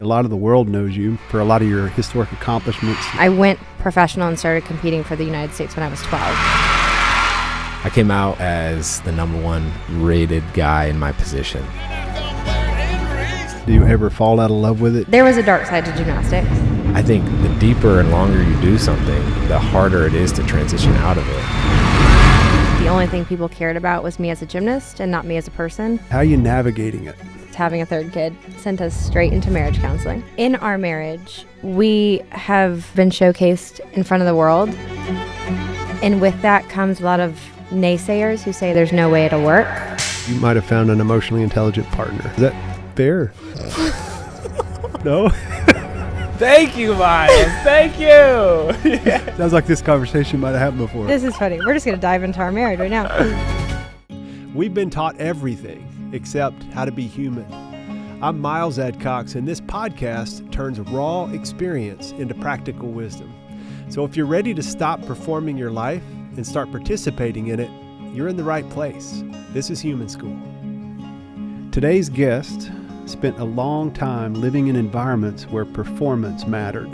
A lot of the world knows you for a lot of your historic accomplishments. I went professional and started competing for the United States when I was 12. I came out as the #1 rated guy in my position. Do you ever fall out of love with it? There was a dark side to gymnastics. I think the deeper and longer you do something, the harder it is to transition out of it. The only thing people cared about was me as a gymnast and not me as a person. How are you navigating it? Having a third kid sent us straight into marriage counseling. In our marriage, we have been showcased in front of the world. And with that comes a lot of naysayers who say there's no way it'll work. You might have found an emotionally intelligent partner. Is that fair? No? Thank you, Miles. Thank you. Yeah. Sounds like this conversation might have happened before. This is funny. We're just going to dive into our marriage right now. We've been taught everything except how to be human. I'm Miles Adcox, and this podcast turns raw experience into practical wisdom. So if you're ready to stop performing your life and start participating in it, you're in the right place. This is Human School. Today's guest spent a long time living in environments where performance mattered.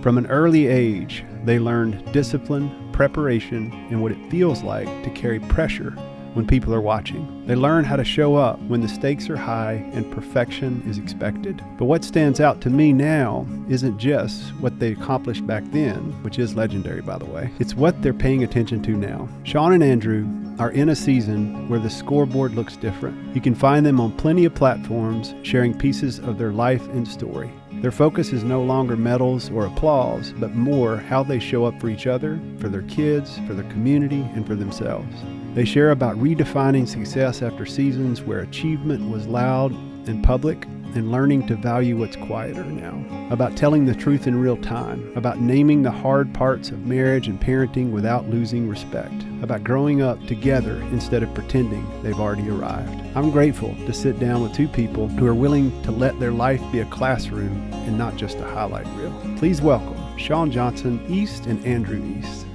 From an early age, they learned discipline, preparation, and what it feels like to carry pressure when people are watching. They learn how to show up when the stakes are high and perfection is expected. But what stands out to me now isn't just what they accomplished back then, which is legendary, by the way. It's what they're paying attention to now. Shawn and Andrew are in a season where the scoreboard looks different. You can find them on plenty of platforms sharing pieces of their life and story. Their focus is no longer medals or applause, but more how they show up for each other, for their kids, for their community, and for themselves. They share about redefining success after seasons where achievement was loud and public, and learning to value what's quieter now. About telling the truth in real time. About naming the hard parts of marriage and parenting without losing respect. About growing up together instead of pretending they've already arrived. I'm grateful to sit down with two people who are willing to let their life be a classroom and not just a highlight reel. Please welcome Shawn Johnson East and Andrew East.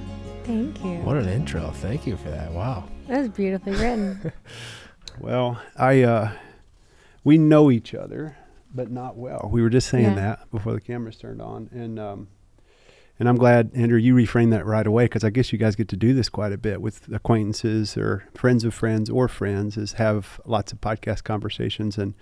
Thank you. What an intro. Thank you for that. Wow. That was beautifully written. Well, we know each other, but not well. We were just saying that before the cameras turned on. And I'm glad, Andrew, you reframed that right away, because I guess you guys get to do this quite a bit with acquaintances or friends of friends or friends, is have lots of podcast conversations. And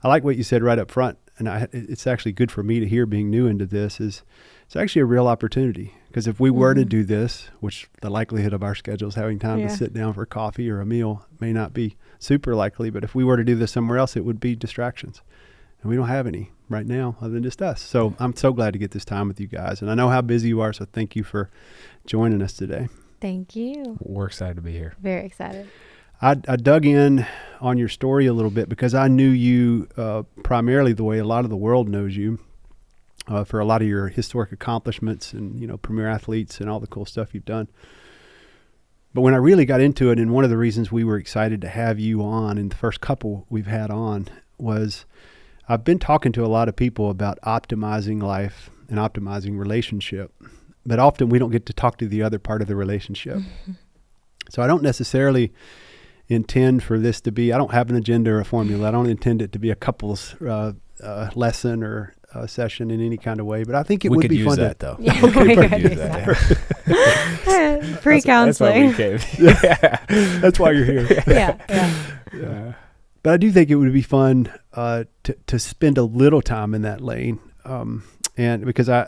I like what you said right up front. And it's actually good for me to hear, being new into this, is it's actually a real opportunity. Because if we were to do this, which the likelihood of our schedules having time to sit down for coffee or a meal may not be super likely, but if we were to do this somewhere else, it would be distractions. And we don't have any right now other than just us. So I'm so glad to get this time with you guys. And I know how busy you are, so thank you for joining us today. Thank you. We're excited to be here. Very excited. I dug in on your story a little bit because I knew you primarily the way a lot of the world knows you. For a lot of your historic accomplishments and, premier athletes and all the cool stuff you've done. But when I really got into it, and one of the reasons we were excited to have you on, and the first couple we've had on, was I've been talking to a lot of people about optimizing life and optimizing relationship, but often we don't get to talk to the other part of the relationship. So I don't necessarily intend for this to be, I don't have an agenda or a formula. I don't intend it to be a couple's lesson or session in any kind kind of way, but I think it would be fun. We could use that, though. Yeah, we could use that. Free counseling. That's why you're here. Yeah. But I do think it would be fun to spend a little time in that lane, and because I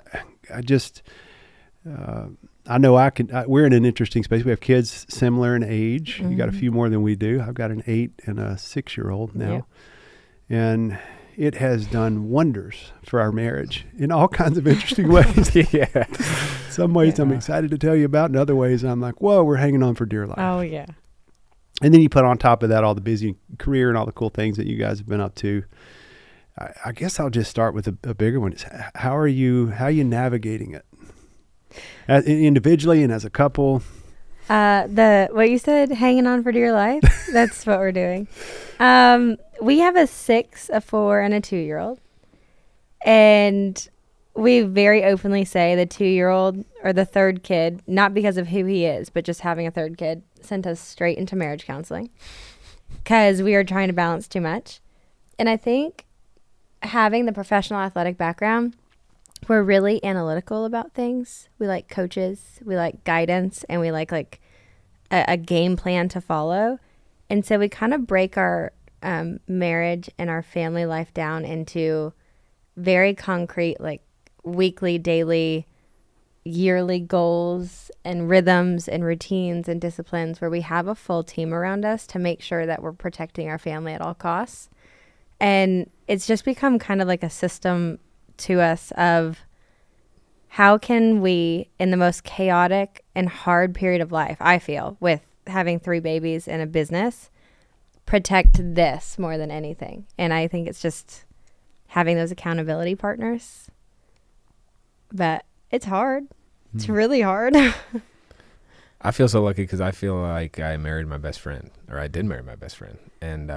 know we're in an interesting space. We have kids similar in age. You got a few more than we do. I've got an 8 and a 6-year-old now, and it has done wonders for our marriage in all kinds of interesting ways. Some ways I'm excited to tell you about, and other ways I'm like, whoa, we're hanging on for dear life. Oh, yeah. And then you put on top of that all the busy career and all the cool things that you guys have been up to. I guess I'll just start with a bigger one. How are you navigating it? Individually and as a couple? What you said, hanging on for dear life, that's what we're doing. We have a 6, a 4, and a 2-year-old. And we very openly say the 2-year-old or the third kid, not because of who he is, but just having a third kid, sent us straight into marriage counseling because we were trying to balance too much. And I think having the professional athletic background, we're really analytical about things. We like coaches, we like guidance, and we like a game plan to follow. And so we kind of break our marriage and our family life down into very concrete, like weekly, daily, yearly goals and rhythms and routines and disciplines where we have a full team around us to make sure that we're protecting our family at all costs. And it's just become kind of like a system to us of how can we, in the most chaotic and hard period of life, I feel, with having 3 babies and a business, protect this more than anything. And I think it's just having those accountability partners. But it's hard. It's really hard. I feel so lucky because I feel like I married my best friend, or I did marry my best friend. And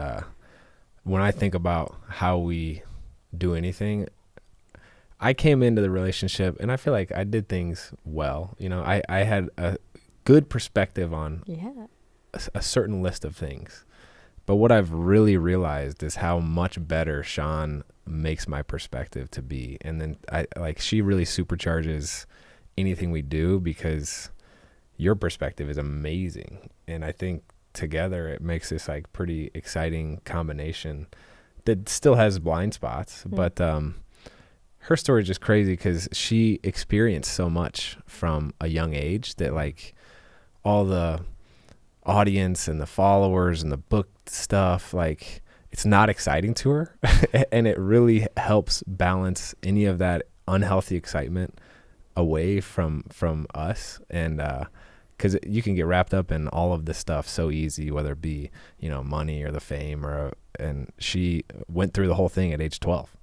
when I think about how we do anything, I came into the relationship and I feel like I did things well. You know, I had a good perspective on a certain list of things. But what I've really realized is how much better Shawn makes my perspective to be. And then she really supercharges anything we do because your perspective is amazing. And I think together it makes this like pretty exciting combination that still has blind spots. But her story is just crazy because she experienced so much from a young age that like all the audience and the followers and the book stuff, like it's not exciting to her. And it really helps balance any of that unhealthy excitement away from us. And because you can get wrapped up in all of this stuff so easy, whether it be, you know, money or the fame and she went through the whole thing at age 12.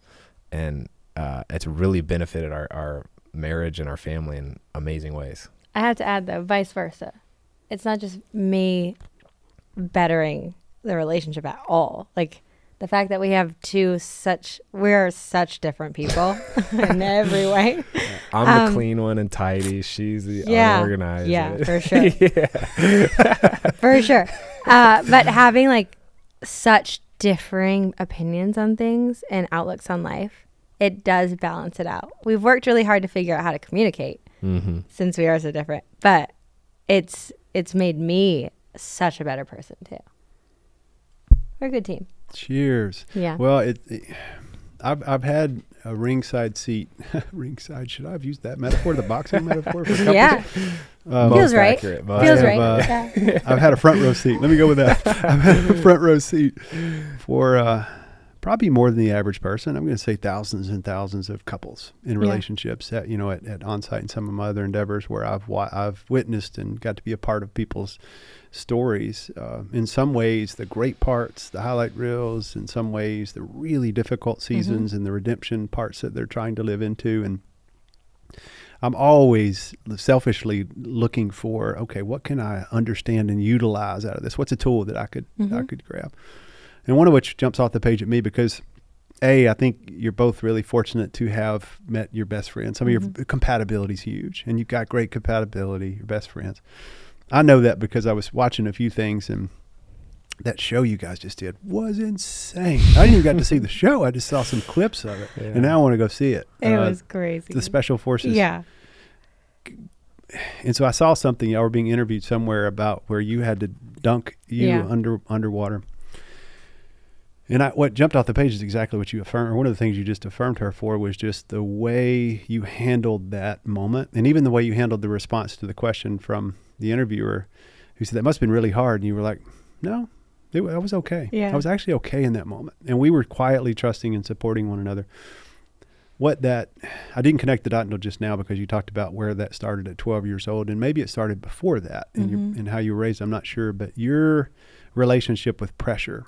And it's really benefited our marriage and our family in amazing ways. I have to add, though, vice versa. It's not just me bettering the relationship at all. Like the fact that we have we're such different people in every way. I'm the clean one and tidy. She's the unorganized. Yeah, for sure. For sure. But having like such differing opinions on things and outlooks on life, it does balance it out. We've worked really hard to figure out how to communicate since we are so different, but it's made me such a better person too. We're a good team. Cheers. Yeah. Well, I've had a ringside seat. Ringside. Should I have used that metaphor, the boxing metaphor? For Yeah. Feels right. Accurate, Feels right. I've had a front row seat. Let me go with that. I've had a front row seat for probably more than the average person. I'm going to say thousands and thousands of couples in relationships at Onsite and some of my other endeavors where I've witnessed and got to be a part of people's stories. In some ways, the great parts, the highlight reels, in some ways, the really difficult seasons and the redemption parts that they're trying to live into. And I'm always selfishly looking for, okay, what can I understand and utilize out of this? What's a tool that I could grab? And one of which jumps off the page at me because, I think you're both really fortunate to have met your best friend. Some of your compatibility is huge, and you've got great compatibility, your best friends. I know that because I was watching a few things, and that show you guys just did was insane. I didn't even get to see the show. I just saw some clips of it, and now I want to go see it. It was crazy. The Special Forces. Yeah. And so I saw something. Y'all were being interviewed somewhere about where you had to dunk underwater. And what jumped off the page is exactly what you affirmed. Or one of the things you just affirmed her for was just the way you handled that moment. And even the way you handled the response to the question from the interviewer who said, that must have been really hard. And you were like, no, I was okay. Yeah. I was actually okay in that moment. And we were quietly trusting and supporting one another. I didn't connect the dot until just now because you talked about where that started at 12 years old. And maybe it started before that and how you were raised. I'm not sure. But your relationship with pressure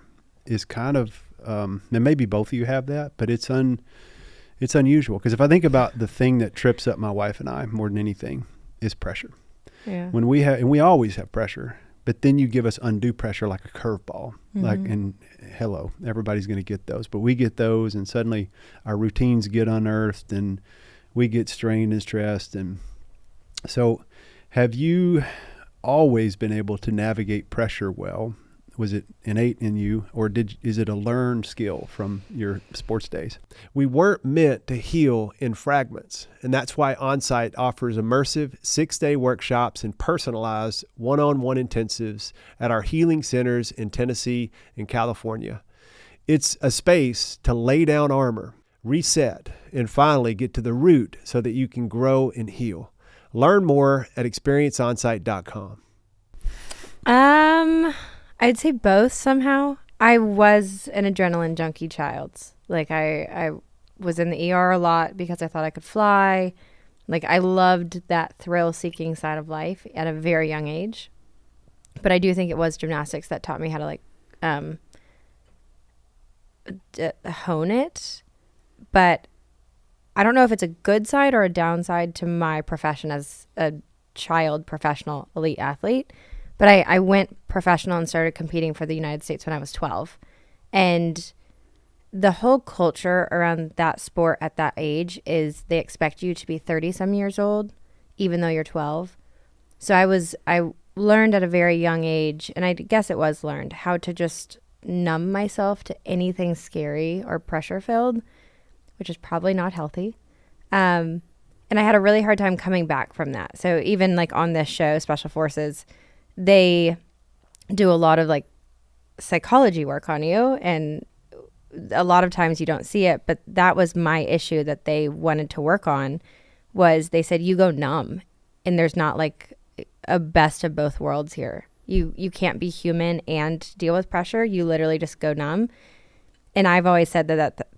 is kind of, and maybe both of you have that, but it's unusual. Because if I think about the thing that trips up my wife and I more than anything is pressure. Yeah. When we always have pressure, but then you give us undue pressure like a curveball. And hello, everybody's going to get those, but we get those and suddenly our routines get unearthed and we get strained and stressed. And so have you always been able to navigate pressure well? Was it innate in you, or is it a learned skill from your sports days? We weren't meant to heal in fragments, and that's why OnSite offers immersive 6-day workshops and personalized one-on-one intensives at our healing centers in Tennessee and California. It's a space to lay down armor, reset, and finally get to the root so that you can grow and heal. Learn more at experienceonsite.com. I'd say both somehow. I was an adrenaline junkie child. Like I was in the ER a lot because I thought I could fly. Like I loved that thrill-seeking side of life at a very young age. But I do think it was gymnastics that taught me how to like hone it. But I don't know if it's a good side or a downside to my profession as a child professional elite athlete. But I went professional and started competing for the United States when I was 12. And the whole culture around that sport at that age is they expect you to be 30-some years old, even though you're 12. So I learned at a very young age, and I guess it was learned, how to just numb myself to anything scary or pressure-filled, which is probably not healthy. And I had a really hard time coming back from that. So even like on this show, Special Forces, they do a lot of like psychology work on you, and a lot of times you don't see it, but that was my issue that they wanted to work on. Was they said you go numb, and there's not like a best of both worlds here. You can't be human and deal with pressure. You literally just go numb. And I've always said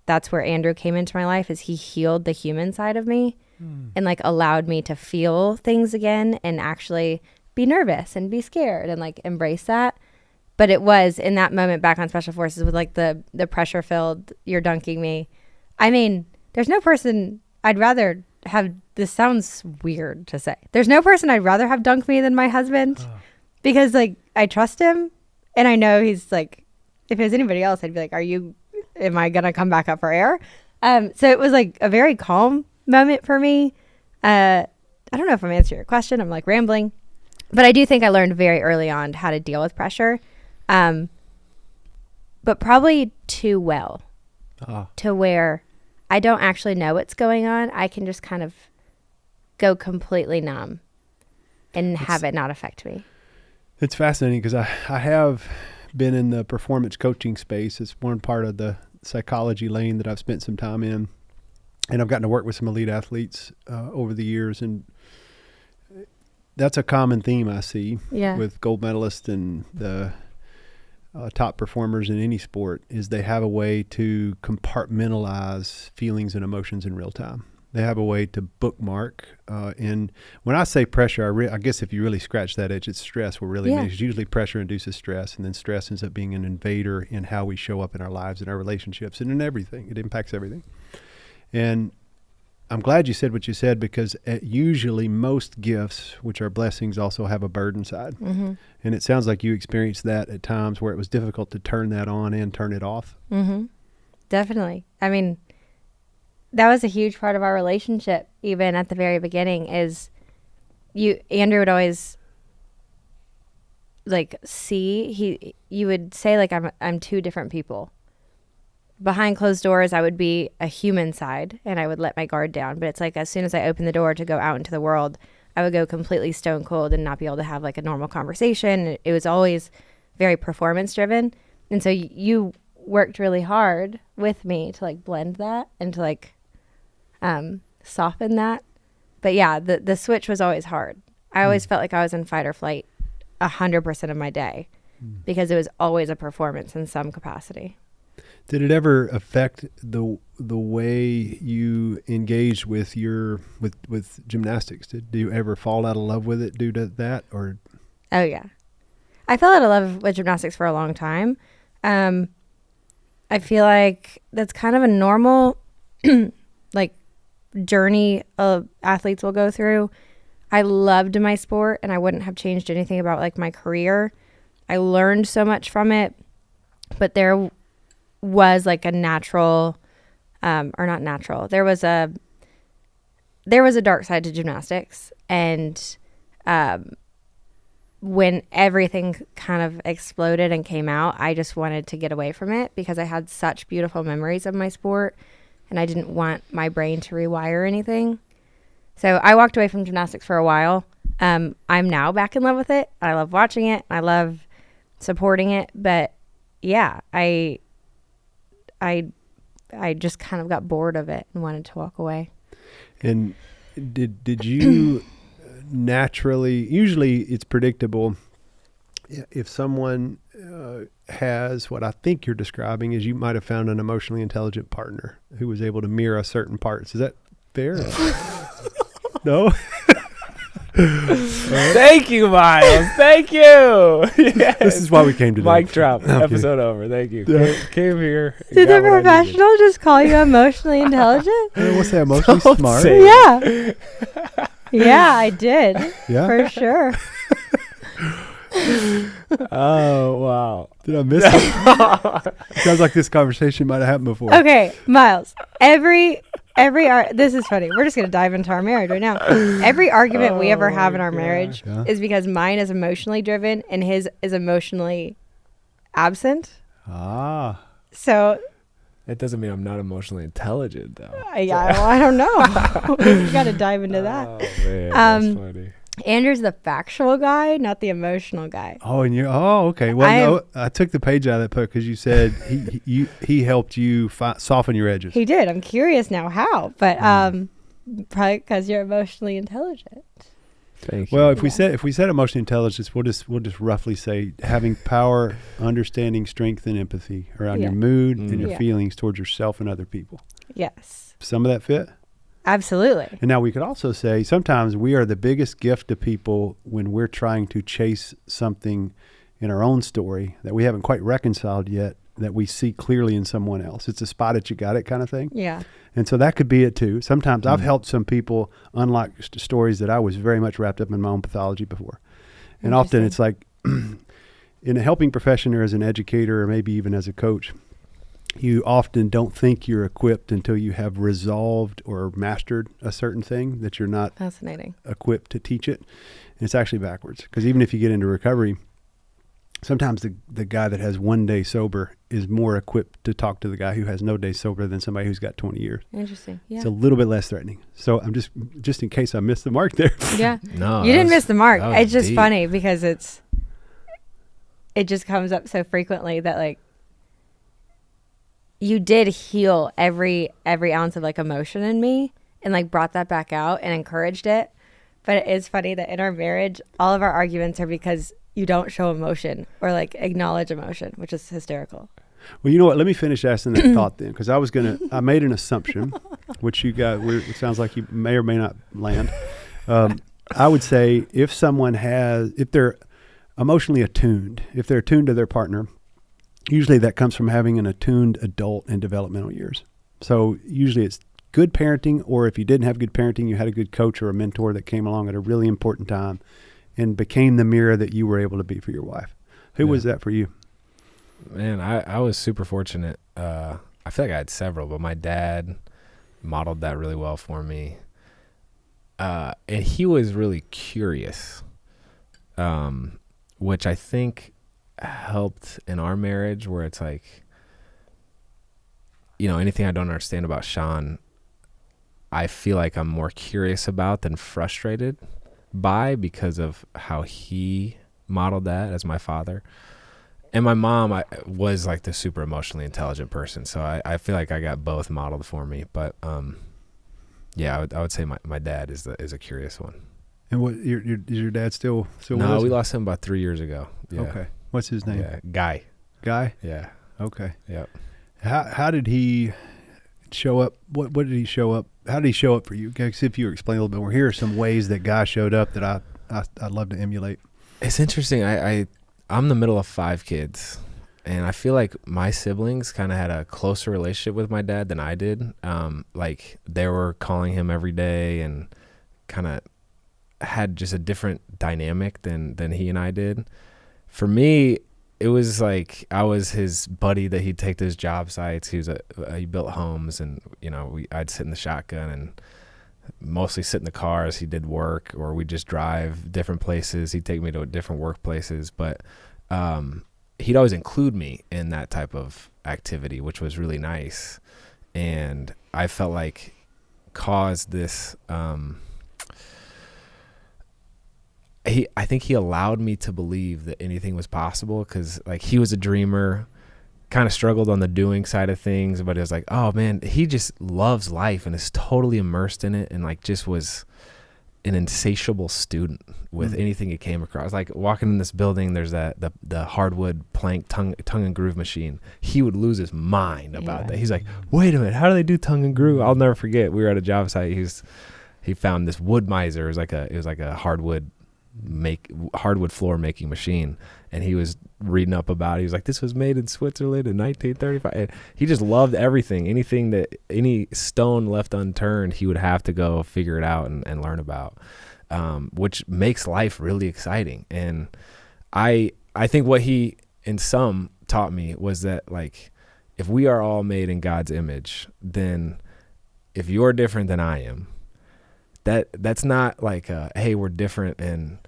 that's where Andrew came into my life, is he healed the human side of me and like allowed me to feel things again and actually be nervous and be scared and like embrace that. But it was in that moment back on Special Forces with like the pressure filled, you're dunking me. I mean, there's no person I'd rather have, this sounds weird to say, there's no person I'd rather have dunk me than my husband, because like I trust him and I know he's like, if it was anybody else, I'd be like, am I going to come back up for air? So it was like a very calm moment for me. I don't know if I'm answering your question. I'm like rambling. But I do think I learned very early on how to deal with pressure, but probably too well, to where I don't actually know what's going on. I can just kind of go completely numb and have it not affect me. It's fascinating because I have been in the performance coaching space. It's one part of the psychology lane that I've spent some time in, and I've gotten to work with some elite athletes over the years, and that's a common theme I see with gold medalists and the top performers in any sport, is they have a way to compartmentalize feelings and emotions in real time. They have a way to bookmark. And when I say pressure, I guess if you really scratch that itch, it's stress. We're really because usually pressure induces stress, and then stress ends up being an invader in how we show up in our lives, in our relationships, and in everything. It impacts everything. And I'm glad you said what you said, because usually most gifts, which are blessings, also have a burden side. Mm-hmm. And it sounds like you experienced that at times where it was difficult to turn that on and turn it off. Mm-hmm. Definitely. I mean, that was a huge part of our relationship, even at the very beginning, is Andrew would always like you would say like, I'm two different people. Behind closed doors, I would be a human side and I would let my guard down. But it's like, as soon as I opened the door to go out into the world, I would go completely stone cold and not be able to have like a normal conversation. It was always very performance driven. And so you worked really hard with me to like blend that and to like soften that. But yeah, the switch was always hard. I always felt like I was in fight or flight 100% of my day because it was always a performance in some capacity. Did it ever affect the way you engaged with with gymnastics? Did you ever fall out of love with it due to that, or? Oh yeah, I fell out of love with gymnastics for a long time. I feel like that's kind of a normal like journey athletes will go through. I loved my sport, and I wouldn't have changed anything about like my career. I learned so much from it, but there was like a natural or not natural, there was a dark side to gymnastics, and when everything kind of exploded and came out, I just wanted to get away from it because I had such beautiful memories of my sport and I didn't want my brain to rewire anything. So I walked away from gymnastics for a while. I'm now back in love with it. I love watching it. I love supporting it. But yeah, I just kind of got bored of it and wanted to walk away. And did you naturally, usually it's predictable if someone has what I think you're describing is you might have found an emotionally intelligent partner who was able to mirror certain parts. Is that fair? No? Thank you, Miles. Thank you. Yes. This is why we came today. Mic drop. Episode over. Thank you. Came here. Did the professional just call you emotionally intelligent? What's that? Emotionally Don't smart? say Yeah. Yeah, I did. Yeah. For sure. Oh, wow. Did I miss it? Sounds like this conversation might have happened before. Okay, Miles. This is funny. We're just going to dive into our marriage right now. Every argument we ever have in our marriage is because mine is emotionally driven and his is emotionally absent. Ah. So That doesn't mean I'm not emotionally intelligent, though. I don't know. We got to dive into that. Oh, man. That's funny. Andrew's the factual guy, not the emotional guy. Oh, and okay. Well, I took the page out of that part because you said he helped you soften your edges. He did. I'm curious now how, but probably because you're emotionally intelligent. Thank you. Well, if we said emotional intelligence, we'll just roughly say having power, understanding, strength, and empathy around your mood and your feelings towards yourself and other people. Yes. Some of that fit? Absolutely. And now we could also say sometimes we are the biggest gift to people when we're trying to chase something in our own story that we haven't quite reconciled yet that we see clearly in someone else. It's a spot that you got it kind of thing. Yeah. And so that could be it too. Sometimes I've helped some people unlock stories that I was very much wrapped up in my own pathology before. And often it's like in a helping profession or as an educator or maybe even as a coach, you often don't think you're equipped until you have resolved or mastered a certain thing that you're not Fascinating. equipped to teach it. And it's actually backwards because even if you get into recovery, sometimes the guy that has 1 day sober is more equipped to talk to the guy who has no day sober than somebody who's got 20 years. Interesting. Yeah. It's a little bit less threatening. So I'm just in case I missed the mark there. Yeah. No, You didn't miss the mark. It's just deep. funny because it just comes up so frequently that like you did heal every ounce of like emotion in me and like brought that back out and encouraged it. But it is funny that in our marriage, all of our arguments are because you don't show emotion or like acknowledge emotion, which is hysterical. Well, you know what? Let me finish asking that thought then, because I made an assumption, which you got. It sounds like you may or may not land. I would say if they're emotionally attuned, if they're attuned to their partner, usually that comes from having an attuned adult in developmental years. So usually it's good parenting, or if you didn't have good parenting, you had a good coach or a mentor that came along at a really important time and became the mirror that you were able to be for your wife. Who was that for you? Man, I was super fortunate. I feel like I had several, but my dad modeled that really well for me. And he was really curious, which I think helped in our marriage, where it's like, anything I don't understand about Shawn, I feel like I'm more curious about than frustrated by because of how he modeled that as my father. And my mom was like the super emotionally intelligent person. So I feel like I got both modeled for me. But I would say my dad is a curious one. And what is your dad still No, with us? we lost him about 3 years ago. Yeah. Okay. What's his name? Yeah, Guy. Guy? Yeah. Okay. Yep. How did he show up? What did he show up? How did he show up for you? Okay, if you explain a little bit more. Here are some ways that Guy showed up that I'd love to emulate. It's interesting. I'm the middle of 5 kids, and I feel like my siblings kind of had a closer relationship with my dad than I did. Like they were calling him every day and kind of had just a different dynamic than he and I did. For me, it was like I was his buddy that he'd take to his job sites. He built homes, and I'd sit in the shotgun and mostly sit in the car as he did work, or we just drive different places. He'd take me to different workplaces, but he'd always include me in that type of activity, which was really nice. And I felt like caused this, I think he allowed me to believe that anything was possible, because like he was a dreamer, kind of struggled on the doing side of things, but it was like, oh man, he just loves life and is totally immersed in it, and like just was an insatiable student with anything he came across. Like walking in this building, there's the hardwood plank tongue and groove machine. He would lose his mind about that. He's like, wait a minute, how do they do tongue and groove? I'll never forget. We were at a job site. He found this wood miser. It was like a hardwood floor making machine, and he was reading up about it. He was like, this was made in Switzerland in 1935. And he just loved everything. Anything that any stone left unturned, he would have to go figure it out and learn about, which makes life really exciting. And I think what he in sum taught me was that, like, if we are all made in God's image, then if you're different than I am, that's not like hey, we're different and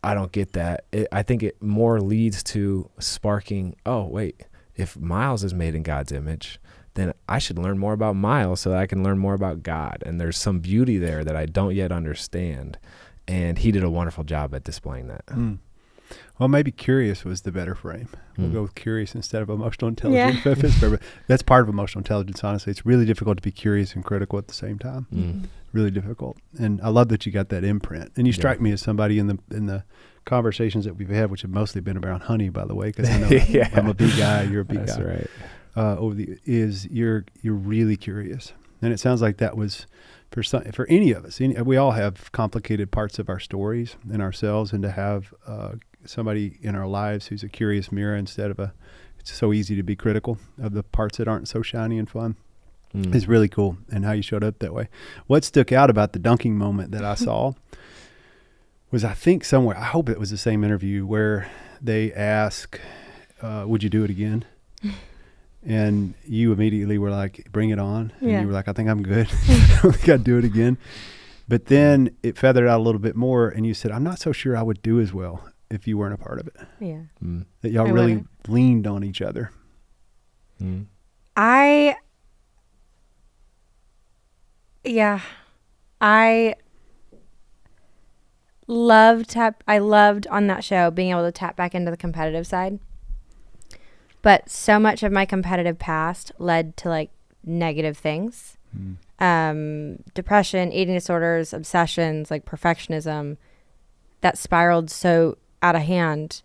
I don't get that. I think it more leads to sparking, oh wait, if Miles is made in God's image, then I should learn more about Miles so that I can learn more about God. And there's some beauty there that I don't yet understand. And he did a wonderful job at displaying that. Well, maybe curious was the better frame. We'll go with curious instead of emotional intelligence. Yeah. That's part of emotional intelligence, honestly. It's really difficult to be curious and critical at the same time. Really difficult. And I love that you got that imprint. And you strike me as somebody in the conversations that we've had, which have mostly been around honey, by the way, because I know I'm a big guy, you're a big guy. That's right. You're really curious. And it sounds like that was for any of us. We all have complicated parts of our stories and ourselves, and to have somebody in our lives who's a curious mirror instead of it's so easy to be critical of the parts that aren't so shiny and fun. Is really cool, and how you showed up that way. What stuck out about the dunking moment that I saw was, I think somewhere, I hope it was the same interview, where they ask, would you do it again? And you immediately were like, bring it on. And you were like, I think I'm good. I don't think I'd do it again. But then it feathered out a little bit more, and you said, I'm not so sure I would do as well if you weren't a part of it. Yeah. That y'all really leaned on each other. I loved on that show being able to tap back into the competitive side. But so much of my competitive past led to like negative things. Depression, eating disorders, obsessions, like perfectionism that spiraled so out of hand.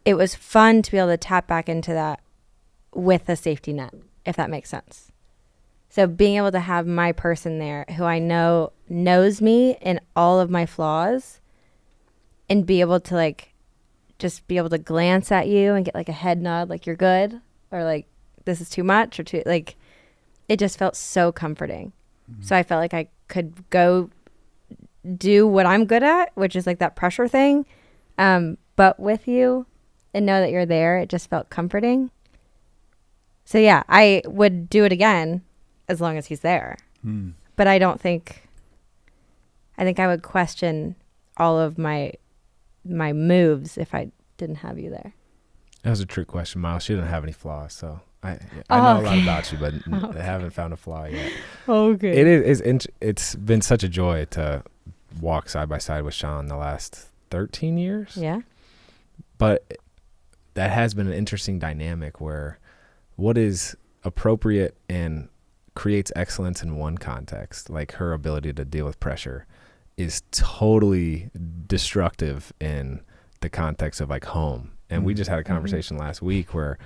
It was fun to be able to tap back into that with a safety net, if that makes sense. So being able to have my person there who I know knows me in all of my flaws, and be able to like just be able to glance at you and get like a head nod, like you're good, or like this is too much, or too, like, it just felt so comforting. So I felt like I could go do what I'm good at, which is like that pressure thing, but with you, and know that you're there. It just felt comforting. So yeah, I would do it again as long as he's there. But I think I would question all of my moves if I didn't have you there. That was a trick question, Miles. She didn't have any flaws, so I know a lot about you, but I haven't found a flaw yet. Okay. It's been such a joy to walk side by side with Shawn the last 13 years. Yeah. But that has been an interesting dynamic where what is appropriate and creates excellence in one context, like her ability to deal with pressure, is totally destructive in the context of like home. And we just had a conversation last week where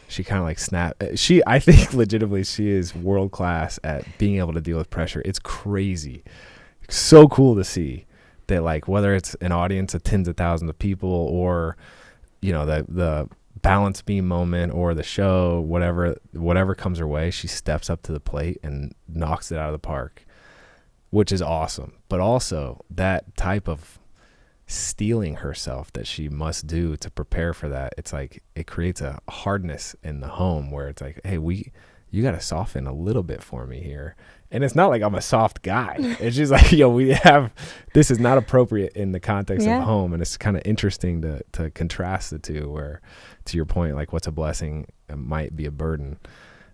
she kind of like snapped. I think legitimately she is world class at being able to deal with pressure. It's crazy. So cool to see that, like, whether it's an audience of tens of thousands of people, or, you know, the balance beam moment, or the show, whatever comes her way, she steps up to the plate and knocks it out of the park, which is awesome. But also that type of steeling herself that she must do to prepare for that, it's like it creates a hardness in the home where it's like, hey, you got to soften a little bit for me here. And it's not like I'm a soft guy. It's just like, this is not appropriate in the context of home. And it's kind of interesting to contrast the two, where, to your point, like what's a blessing might be a burden.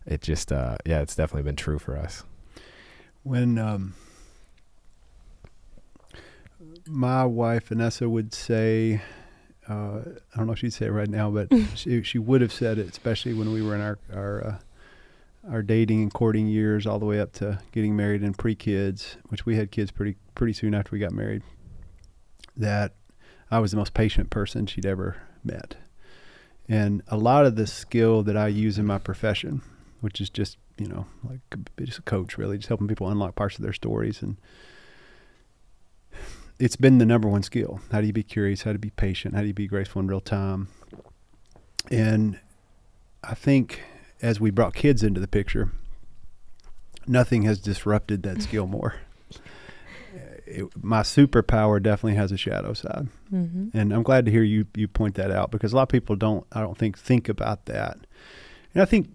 It just, it's definitely been true for us. When my wife, Vanessa, would say, I don't know if she'd say it right now, but she would have said it, especially when we were in our dating and courting years, all the way up to getting married and pre-kids, which we had kids pretty soon after we got married, that I was the most patient person she'd ever met. And a lot of the skill that I use in my profession, which is just, like just a coach, really, just helping people unlock parts of their stories. And it's been the number one skill. How do you be curious? How to be patient? How do you be graceful in real time? And I think as we brought kids into the picture, nothing has disrupted that skill more. My superpower definitely has a shadow side. Mm-hmm. And I'm glad to hear you point that out, because a lot of people I don't think about that. And I think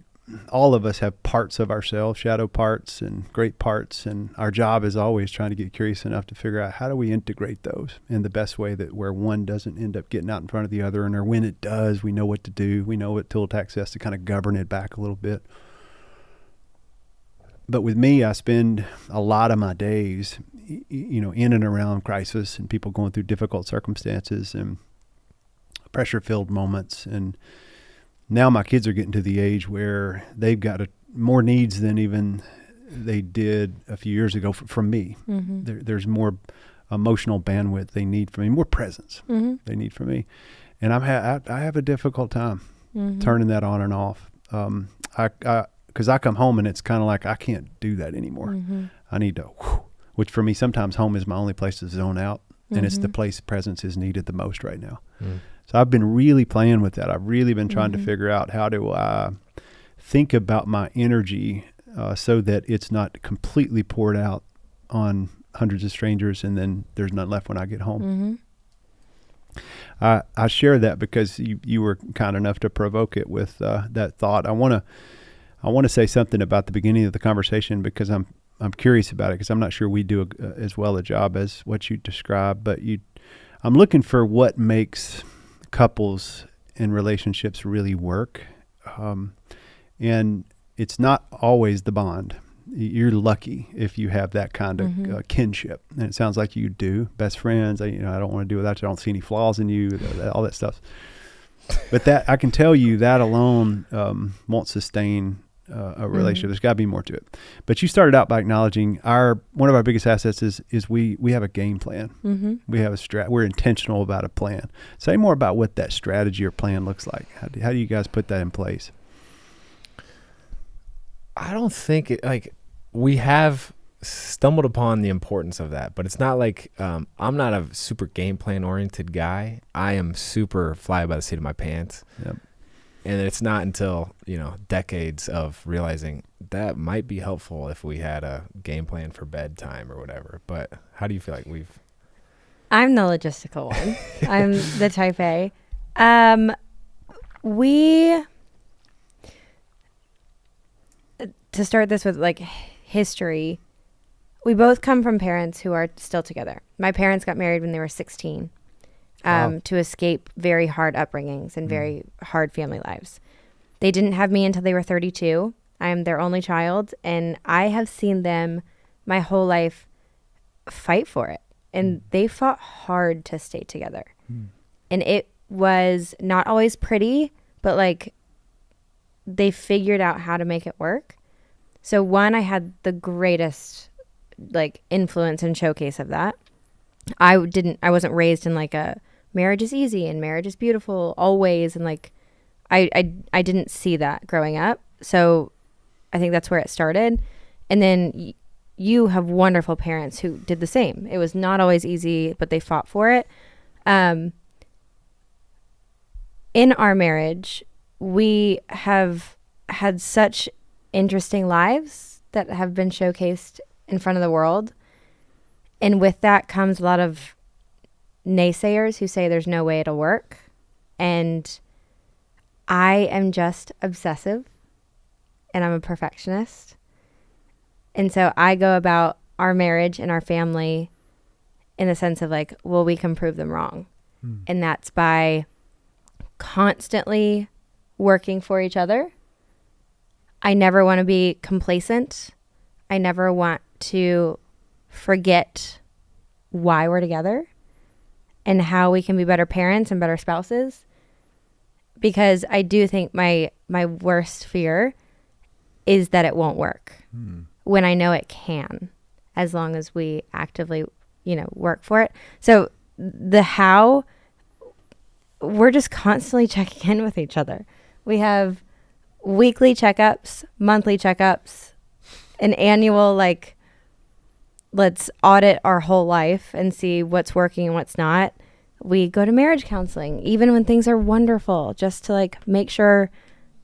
all of us have parts of ourselves, shadow parts and great parts. And our job is always trying to get curious enough to figure out how do we integrate those in the best way, that where one doesn't end up getting out in front of the other, or when it does, we know what to do. We know what tool to access to kind of govern it back a little bit. But with me, I spend a lot of my days, in and around crisis and people going through difficult circumstances and pressure-filled moments. And now my kids are getting to the age where they've got more needs than even they did a few years ago from me. Mm-hmm. There's more emotional bandwidth they need from me, more presence they need from me. And I have a difficult time turning that on and off. Because I come home and it's kind of like I can't do that anymore. Mm-hmm. I need to, which for me, sometimes home is my only place to zone out. And it's the place presence is needed the most right now. Mm. So I've been really playing with that. I've really been trying to figure out, how do I think about my energy so that it's not completely poured out on hundreds of strangers and then there's none left when I get home. Mm-hmm. I share that because you were kind enough to provoke it with that thought. I want to say something about the beginning of the conversation, because I'm curious about it, because I'm not sure we do as well a job as what you described. But I'm looking for what makes couples and relationships really work, and it's not always the bond. You're lucky if you have that kind of kinship, and it sounds like you do. Best friends. I don't want to do without you. I don't see any flaws in you. All that stuff. But that, I can tell you, that alone won't sustain a relationship. There's got to be more to it. But you started out by acknowledging one of our biggest assets is we have a game plan. Mm-hmm. We have we're intentional about a plan. Say more about what that strategy or plan looks like. How do you guys put that in place? I don't think we have stumbled upon the importance of that, but it's not like I'm not a super game plan oriented guy. I am super fly by the seat of my pants. Yep. And it's not until, decades of realizing that might be helpful if we had a game plan for bedtime or whatever. But how do you feel like I'm the logistical one. I'm the type A. To start this with history, we both come from parents who are still together. My parents got married when they were 16. To escape very hard upbringings and very hard family lives. They didn't have me until they were 32. I am their only child, and I have seen them my whole life fight for it. And they fought hard to stay together. And it was not always pretty, but they figured out how to make it work. So one, I had the greatest influence and showcase of that. I wasn't raised in a marriage is easy and marriage is beautiful always, and I didn't see that growing up. So I think that's where it started. And then you have wonderful parents who did the same. It was not always easy, but they fought for it. In our marriage, we have had such interesting lives that have been showcased in front of the world. And with that comes a lot of naysayers who say there's no way it'll work. And I am just obsessive, and I'm a perfectionist. And so I go about our marriage and our family in the sense of like, well, we can prove them wrong. And that's by constantly working for each other. I never want to be complacent. I never want to forget why we're together and how we can be better parents and better spouses. Because I do think my worst fear is that it won't work when I know it can, as long as we actively, work for it. So the how, we're just constantly checking in with each other. We have weekly checkups, monthly checkups, an annual, like, let's audit our whole life and see what's working and what's not. We go to marriage counseling, even when things are wonderful, just to like make sure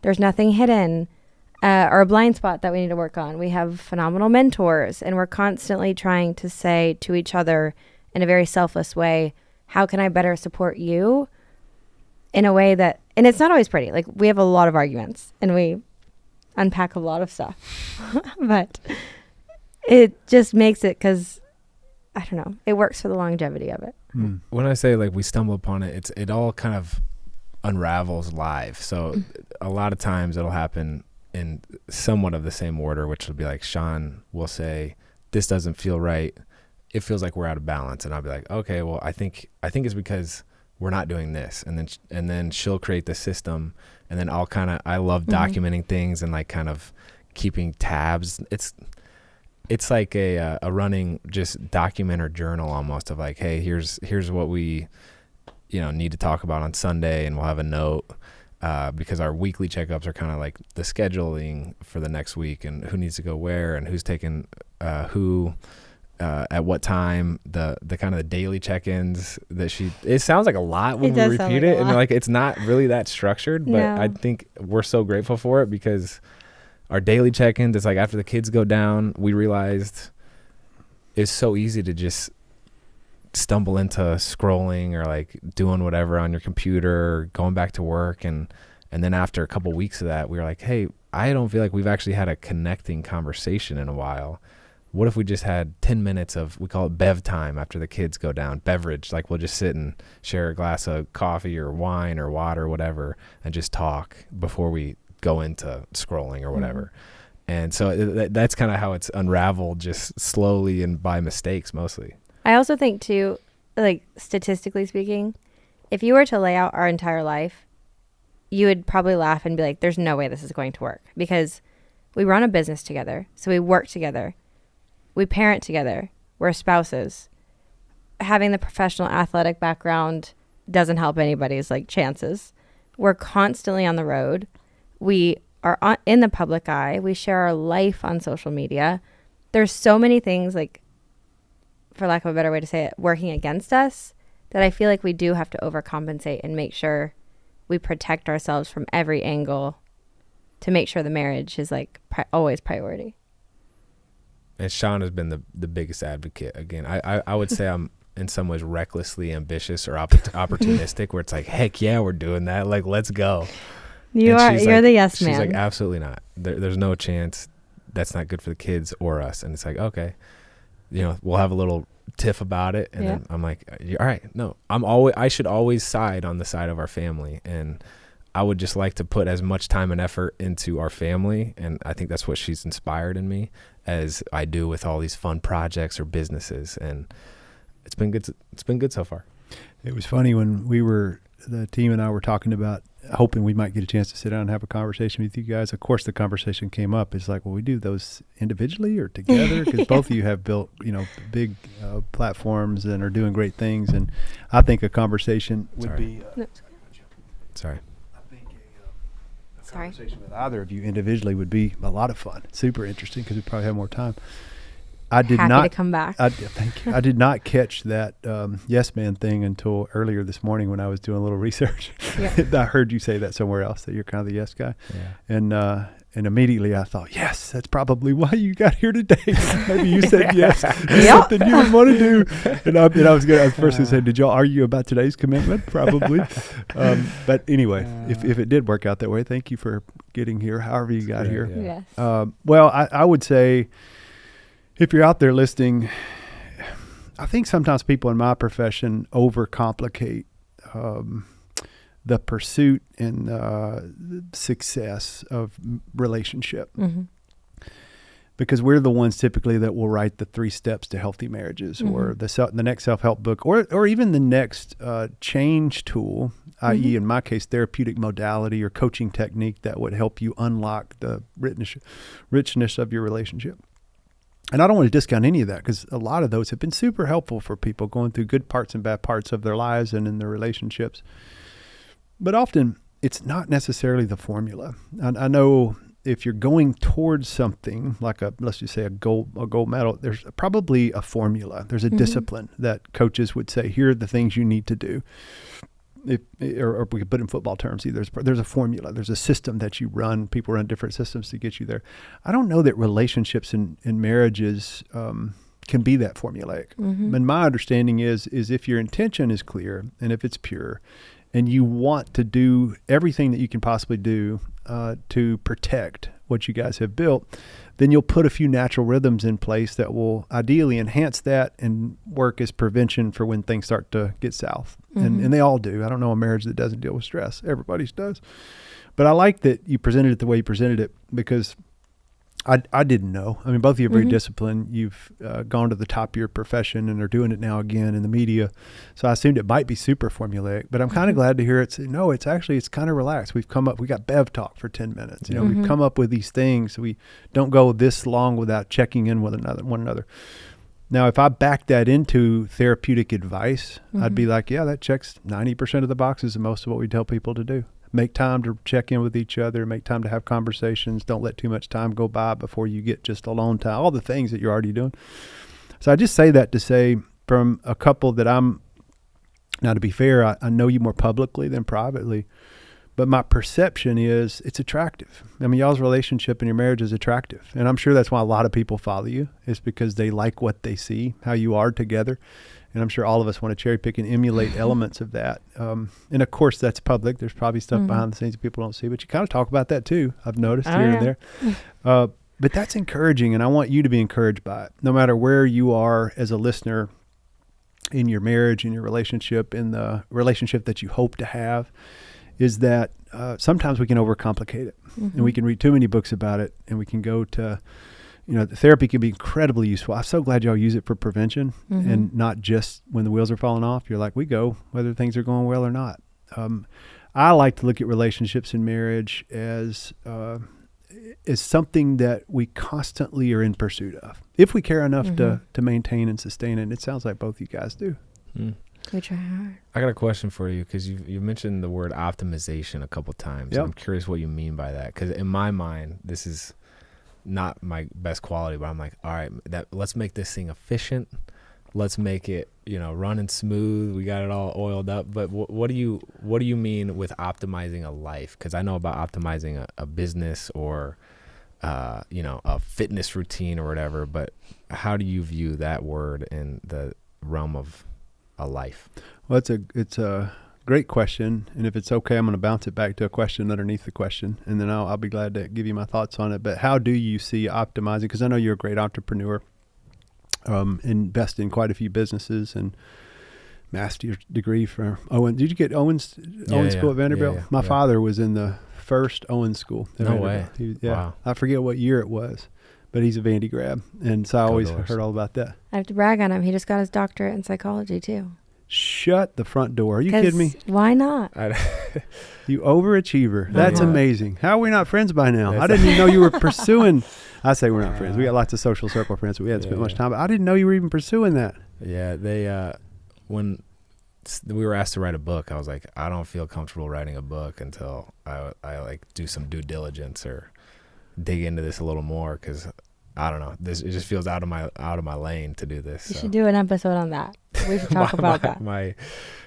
there's nothing hidden or a blind spot that we need to work on. We have phenomenal mentors, and we're constantly trying to say to each other in a very selfless way, how can I better support you in a way that, and it's not always pretty. Like, we have a lot of arguments and we unpack a lot of stuff, but it just makes it, because I don't know, it works for the longevity of it. When I say like we stumble upon it, it all kind of unravels live. So a lot of times it'll happen in somewhat of the same order, which will be like Shawn will say, this doesn't feel right. It feels like we're out of balance. And I'll be like, okay, well, I think it's because we're not doing this. And then she'll create the system. And then I love documenting things and like kind of keeping tabs. It's like a running just document or journal almost of like, hey, here's what we, need to talk about on Sunday. And we'll have a note. Because our weekly checkups are kind of like the scheduling for the next week and who needs to go where and who's taking who at what time, the kind of the daily check-ins that it sounds like a lot when we repeat it, and like it's not really that structured, but no. I think we're so grateful for it because our daily check-ins, it's like after the kids go down, we realized it's so easy to just stumble into scrolling or like doing whatever on your computer or going back to work, and then after a couple weeks of that, we were like, hey, I don't feel like we've actually had a connecting conversation in a while. What if we just had 10 minutes of, we call it bev time after the kids go down, beverage, like we'll just sit and share a glass of coffee or wine or water or whatever and just talk before we go into scrolling or whatever. And so that's kind of how it's unraveled, just slowly and by mistakes mostly. I also think too, like statistically speaking, if you were to lay out our entire life, you would probably laugh and be like, there's no way this is going to work, because we run a business together. So we work together. We parent together. We're spouses. Having the professional athletic background doesn't help anybody's like chances. We're constantly on the road. We are in the public eye. We share our life on social media. There's so many things, like, for lack of a better way to say it, working against us, that I feel like we do have to overcompensate and make sure we protect ourselves from every angle to make sure the marriage is like always priority. And Shawn has been the biggest advocate. Again, I would say I'm in some ways recklessly ambitious or opportunistic, where it's like, heck yeah, we're doing that. Like, let's go. You're like, the yes man. She's like, absolutely not. There's no chance. That's not good for the kids or us. And it's like, okay, we'll have a little tiff about it. And then I'm like, all right, no, I should always side on the side of our family. And I would just like to put as much time and effort into our family. And I think that's what she's inspired in me, as I do with all these fun projects or businesses. And it's been good. It's been good so far. It was funny when the team and I were talking about hoping we might get a chance to sit down and have a conversation with you guys. Of course, the conversation came up. It's like, well, we do those individually or together? Because both of you have built, big platforms and are doing great things. And I think a conversation would be. Sorry. I think a conversation with either of you individually would be a lot of fun. Super interesting, because we probably have more time. Happy to come back. Thank you. I did not catch that yes man thing until earlier this morning when I was doing a little research. Yeah. I heard you say that somewhere else, that you're kind of the yes guy. Yeah. And immediately I thought, yes, that's probably why you got here today. Maybe you said yes. It's something you didn't want to do. And I was first going to say, did y'all argue about today's commitment? Probably. But anyway, if it did work out that way, thank you for getting here, however you got here. Yeah. Yes. Well, I would say, If you're out there listening, I think sometimes people in my profession overcomplicate the pursuit and success of relationship. Mm-hmm. Because we're the ones typically that will write the 3 steps to healthy marriages, Mm-hmm. or the next self-help book, or even the next change tool, i.e. Mm-hmm. in my case, therapeutic modality or coaching technique that would help you unlock the richness of your relationship. And I don't want to discount any of that, because a lot of those have been super helpful for people going through good parts and bad parts of their lives and in their relationships. But often it's not necessarily the formula. I know if you're going towards something like let's just say a gold medal, there's probably a formula. There's a Mm-hmm. discipline that coaches would say, here are the things you need to do. Or we could put in football terms, there's a formula, there's a system that you run. People run different systems to get you there. I don't know that relationships and marriages can be that formulaic. Mm-hmm. And my understanding is if your intention is clear and if it's pure, and you want to do everything that you can possibly do to protect what you guys have built, then you'll put a few natural rhythms in place that will ideally enhance that and work as prevention for when things start to get south. Mm-hmm. And they all do. I don't know a marriage that doesn't deal with stress. Everybody's does. But I like that you presented it the way you presented it, because I didn't know. I mean, both of you are very Mm-hmm. disciplined. You've gone to the top of your profession and are doing it now again in the media. So I assumed it might be super formulaic, but I'm kind of glad to hear it's kind of relaxed. We got Bev talk for 10 minutes. Mm-hmm. We've come up with these things. We don't go this long without checking in with one another. Now, if I back that into therapeutic advice, I'd be like, yeah, that checks 90% of the boxes of most of what we tell people to do. Make time to check in with each other, make time to have conversations. Don't let too much time go by before you get just alone time, all the things that you're already doing. So I just say that to say, from a couple that now to be fair, I know you more publicly than privately, but my perception is it's attractive. I mean, y'all's relationship and your marriage is attractive. And I'm sure that's why a lot of people follow you, is because they like what they see, how you are together. And I'm sure all of us want to cherry pick and emulate elements of that. And of course, that's public. There's probably stuff behind the scenes that people don't see, but you kind of talk about that too. I've noticed here and there. But that's encouraging, and I want you to be encouraged by it. No matter where you are as a listener in your marriage, in your relationship, in the relationship that you hope to have, is that sometimes we can overcomplicate it. And we can read too many books about it, and we can go to... the therapy can be incredibly useful. I'm so glad y'all use it for prevention and not just when the wheels are falling off. You're like, we go whether things are going well or not. I like to look at relationships and marriage as something that we constantly are in pursuit of, if we care enough to maintain and sustain it. And it sounds like both you guys do. We try hard. I got a question for you, because you mentioned the word optimization a couple times. Yep. I'm curious what you mean by that, because in my mind, this is not my best quality, but I'm like, all right, let's make this thing efficient. Let's make it, running smooth. We got it all oiled up. But what do you mean with optimizing a life? Because I know about optimizing a business or, a fitness routine or whatever. But how do you view that word in the realm of a life? Well, it's a great question. And if it's okay, I'm going to bounce it back to a question underneath the question, and then I'll be glad to give you my thoughts on it. But how do you see optimizing? Because I know you're a great entrepreneur, invest in quite a few businesses, and master's degree from Owen. Did you get Owen School at Vanderbilt? Yeah. My father was in the first Owen School at No Vanderbilt. way. Wow. I forget what year it was, but he's a Vandy grad. And so I always heard all about that. I have to brag on him. He just got his doctorate in psychology too. Shut the front door. Are you kidding me? Why not? You overachiever. That's Yeah. amazing. How are we not friends by now? I didn't even know you were pursuing. I say we're not friends. We got lots of social circle friends, but we hadn't spent much time. But I didn't know you were even pursuing that. Yeah, they when we were asked to write a book, I was like, I don't feel comfortable writing a book until I like do some due diligence or dig into this a little more, because I don't know, it just feels out of my lane to do this. You should do an episode on that. We should talk about that. My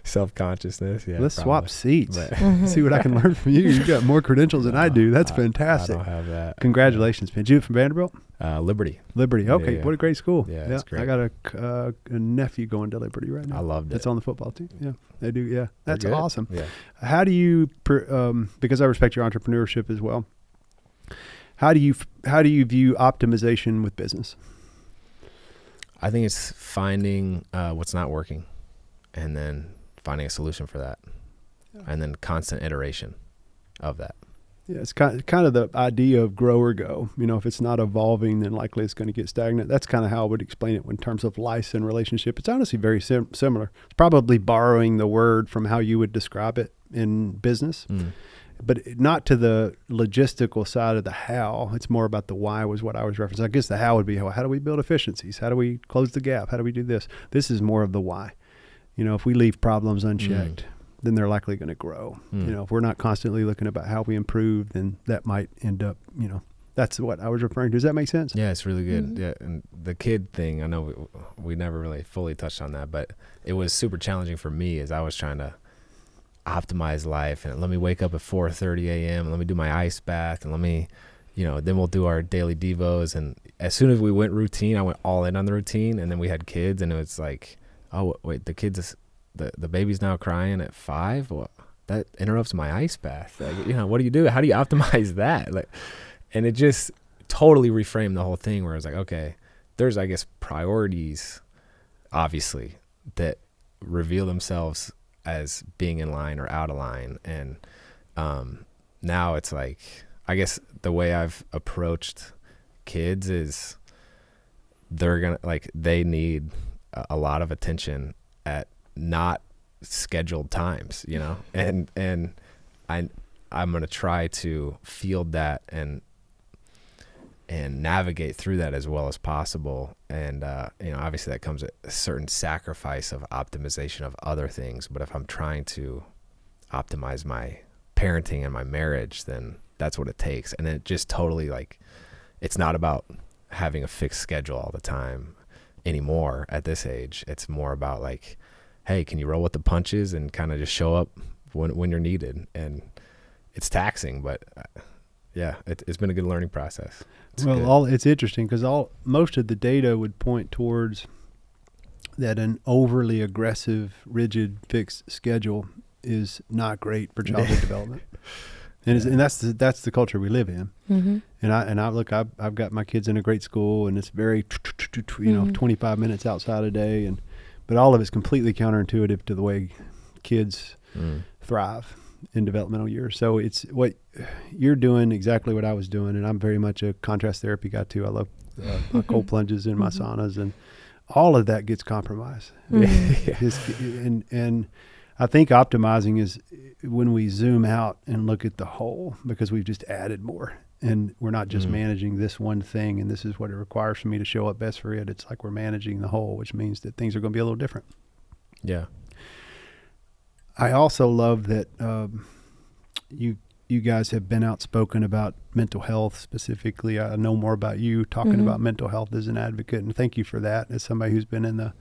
self-consciousness. Yeah, Let's probably. swap seats. Mhm. See what I can learn from you. You got more credentials than I do. That's fantastic. I don't have that. Congratulations, man. Did you from Vanderbilt? Liberty. Liberty. Okay, Yeah. What a great school. Yeah, it's great. I got a nephew going to Liberty right now. I loved it. That's on the football team. Yeah, they do. Yeah, They're that's good. awesome. Yeah. How do you, because I respect your entrepreneurship as well, how do you view optimization with business? I think it's finding what's not working and then finding a solution for that. Yeah. And then constant iteration of that. Yeah, it's kind of the idea of grow or go. You know, if it's not evolving, then likely it's going to get stagnant. That's kind of how I would explain it in terms of life and relationship. It's honestly very similar. It's probably borrowing the word from how you would describe it in business, but not to the logistical side of the how. It's more about the why was what I was referencing. I guess the how would be, how do we build efficiencies? How do we close the gap? How do we do this? This is more of the why. You know, if we leave problems unchecked, then they're likely going to grow. You know, if we're not constantly looking about how we improve, then that might end up, you know, that's what I was referring to. Does that make sense? Yeah, it's really good. Yeah, and the kid thing, I know we never really fully touched on that, but it was super challenging for me as I was trying to optimize life. And let me wake up at 4:30 a.m. and let me do my ice bath, and let me, you know, then we'll do our daily devos. And as soon as we went routine, I went all in on the routine. And then we had kids, and it was like, oh wait, the kids, the baby's now crying at 5. Well, that interrupts my ice bath. Like, you know, what do you do? How do you optimize that? Like, and it just totally reframed the whole thing, where I was like, okay, there's, I guess, priorities, obviously, that reveal themselves as being in line or out of line. And now it's like, I guess the way I've approached kids is they're gonna, like, they need a lot of attention at not scheduled times, you know, and I'm gonna try to field that and navigate through that as well as possible. And you know, obviously that comes at a certain sacrifice of optimization of other things, but if I'm trying to optimize my parenting and my marriage, then that's what it takes. And it just totally, like, it's not about having a fixed schedule all the time anymore at this age. It's more about, like, hey, can you roll with the punches and kind of just show up when you're needed? And it's taxing, but yeah, it's been a good learning process. It's interesting because most of the data would point towards that an overly aggressive, rigid, fixed schedule is not great for childhood development. And that's the culture we live in. Mm-hmm. And I look, I've got my kids in a great school, and it's very, 25 minutes outside a day, but all of it's completely counterintuitive to the way kids thrive in developmental years. So it's what you're doing, exactly what I was doing, and I'm very much a contrast therapy guy too. I love my cold plunges and my saunas, and all of that gets compromised. And I think optimizing is when we zoom out and look at the whole, because we've just added more, and we're not just managing this one thing and this is what it requires for me to show up best for it. It's like we're managing the whole, which means that things are going to be a little different. Yeah. I also love that you guys have been outspoken about mental health specifically. I know more about you talking about mental health as an advocate, and thank you for that. As somebody who's been in the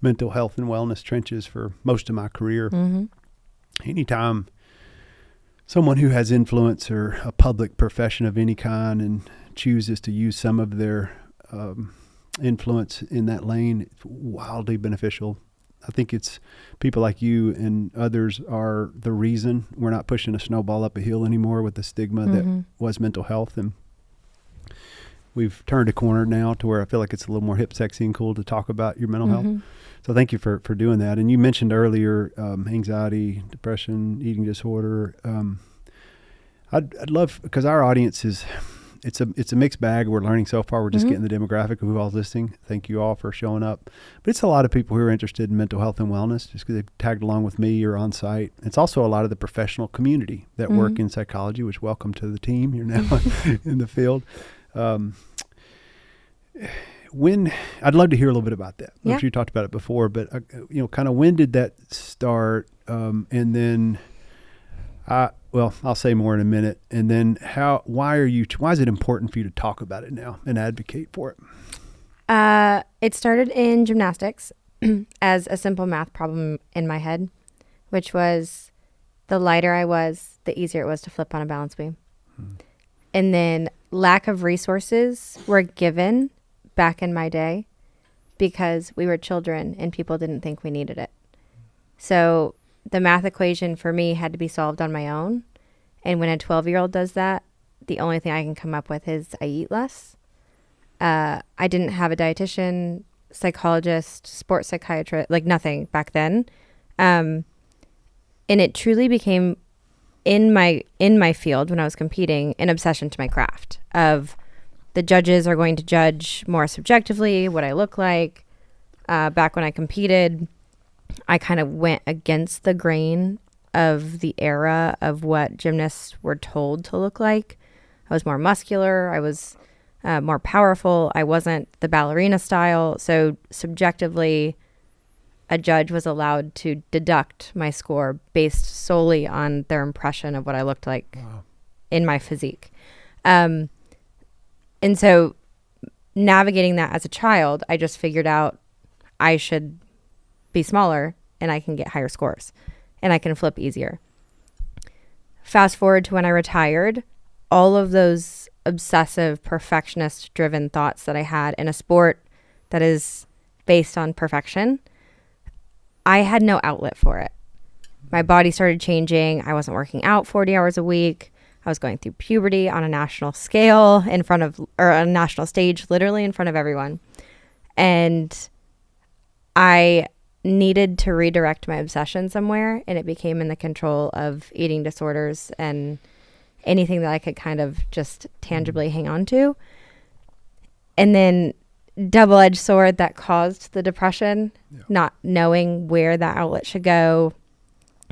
mental health and wellness trenches for most of my career, anytime someone who has influence or a public profession of any kind and chooses to use some of their influence in that lane, it's wildly beneficial. I think it's people like you and others are the reason we're not pushing a snowball up a hill anymore with the stigma that was mental health. And we've turned a corner now to where I feel like it's a little more hip, sexy, and cool to talk about your mental health. So thank you for doing that. And you mentioned earlier anxiety, depression, eating disorder. I'd love, because our audience is, it's a mixed bag. We're learning so far. We're just getting the demographic of who all's listening. Thank you all for showing up. But it's a lot of people who are interested in mental health and wellness just because they've tagged along with me or on site. It's also a lot of the professional community that work in psychology, which welcome to the team. You're now in the field. I'd love to hear a little bit about that. I'm sure you talked about it before, but kind of when did that start? And then I'll say more in a minute. And then why is it important for you to talk about it now and advocate for it? It started in gymnastics as a simple math problem in my head, which was the lighter I was, the easier it was to flip on a balance beam. And then lack of resources were given back in my day because we were children and people didn't think we needed it. So the math equation for me had to be solved on my own. And when a 12-year-old does that, the only thing I can come up with is I eat less. I didn't have a dietitian, psychologist, sports psychiatrist, like nothing back then. And it truly became in my field when I was competing an obsession to my craft of the judges are going to judge more subjectively what I look like. Back when I competed, I kind of went against the grain of the era of what gymnasts were told to look like. I was more muscular. I was more powerful. I wasn't the ballerina style. So subjectively, a judge was allowed to deduct my score based solely on their impression of what I looked like in my physique. And so navigating that as a child, I just figured out I should be smaller and I can get higher scores and I can flip easier. Fast forward to when I retired, all of those obsessive, perfectionist driven thoughts that I had in a sport that is based on perfection, I had no outlet for it. My body started changing. I wasn't working out 40 hours a week. I was going through puberty on a national scale or a national stage, literally in front of everyone. And I needed to redirect my obsession somewhere, and it became in the control of eating disorders and anything that I could kind of just tangibly hang on to. And then double-edged sword that caused the depression, not knowing where that outlet should go.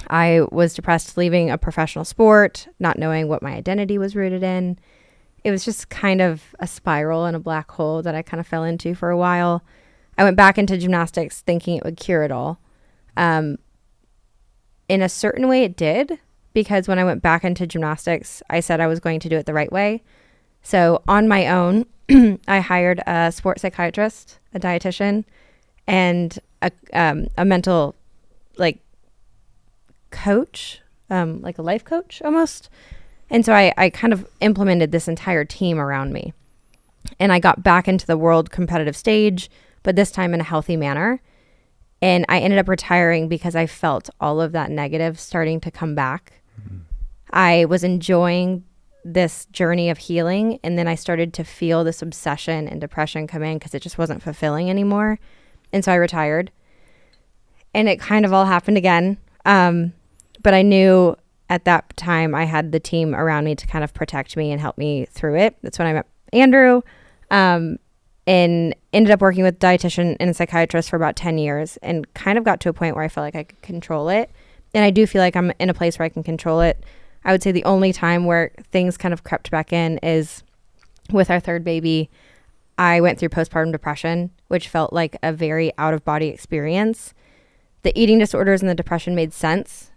I was depressed leaving a professional sport, not knowing what my identity was rooted in. It was just kind of a spiral and a black hole that I kind of fell into for a while. I went back into gymnastics thinking it would cure it all. In a certain way it did, because when I went back into gymnastics, I said I was going to do it the right way. So on my own, I hired a sports psychiatrist, a dietitian, and a mental coach, like a life coach almost. And so I kind of implemented this entire team around me. And I got back into the world competitive stage, but this time in a healthy manner. And I ended up retiring because I felt all of that negative starting to come back. Mm-hmm. I was enjoying this journey of healing, and then I started to feel this obsession and depression come in because it just wasn't fulfilling anymore. And so I retired. And it kind of all happened again. But I knew at that time I had the team around me to kind of protect me and help me through it. That's when I met Andrew, and ended up working with a dietitian and a psychiatrist for about 10 years and kind of got to a point where I felt like I could control it. And I do feel like I'm in a place where I can control it. I would say the only time where things kind of crept back in is with our third baby. I went through postpartum depression, which felt like a very out-of-body experience. The eating disorders and the depression made sense.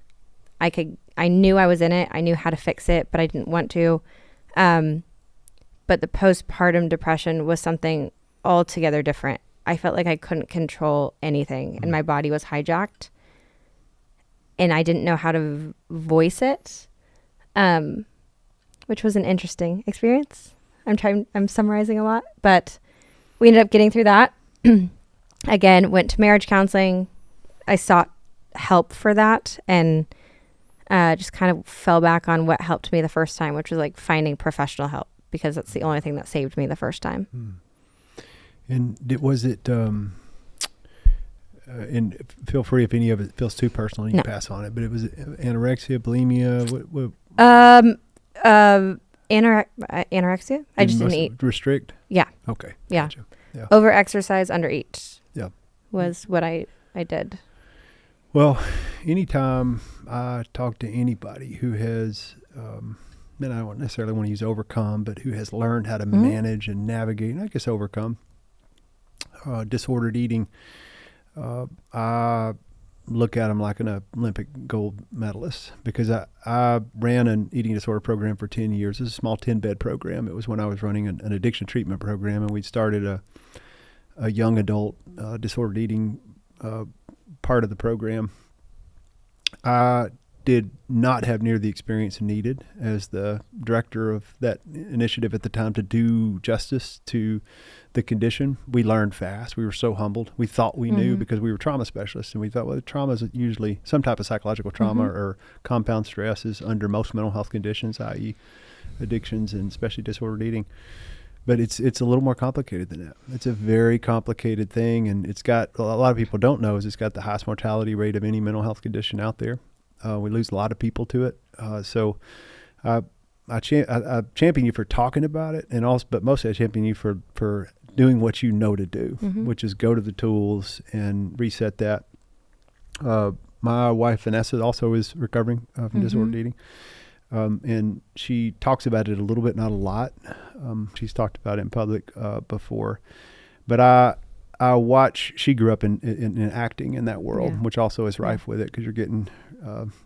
I knew I was in it. I knew how to fix it, but I didn't want to. But the postpartum depression was something altogether different. I felt like I couldn't control anything, and my body was hijacked. And I didn't know how to voice it, which was an interesting experience. I'm summarizing a lot, but we ended up getting through that. Again, went to marriage counseling. I sought help for that, and just kind of fell back on what helped me the first time, which was like finding professional help, because that's the only thing that saved me the first time. And was it, and feel free if any of it feels too personal, you can pass on it, but it was anorexia, bulimia, what? Anorexia. I just didn't eat. Restrict? Yeah. Okay. Yeah. Gotcha. Yeah. Over exercise, under eat. Yeah. Was what I did. Well, anytime I talk to anybody who has, and I don't necessarily want to use overcome, but who has learned how to manage and navigate, and I guess overcome, disordered eating, I look at them like an Olympic gold medalist, because I ran an eating disorder program for 10 years. It was a small 10-bed program. It was when I was running an addiction treatment program, and we started a young adult disordered eating part of the program. I did not have near the experience needed as the director of that initiative at the time to do justice to the condition. We learned fast. We were so humbled. We thought we knew because we were trauma specialists, and we thought, well, trauma is usually some type of psychological trauma or compound stresses under most mental health conditions, i.e. addictions and especially disordered eating. But it's a little more complicated than that. It's a very complicated thing, and it's got, a lot of people don't know, is it's got the highest mortality rate of any mental health condition out there. We lose a lot of people to it. So I champion you for talking about it, and also, but mostly I champion you for doing what you know to do, which is go to the tools and reset that. My wife Vanessa also is recovering from disordered eating, and she talks about it a little bit, not a lot. She's talked about it in public before, but I watch. She grew up in acting in that world, which also is rife with it, because you're getting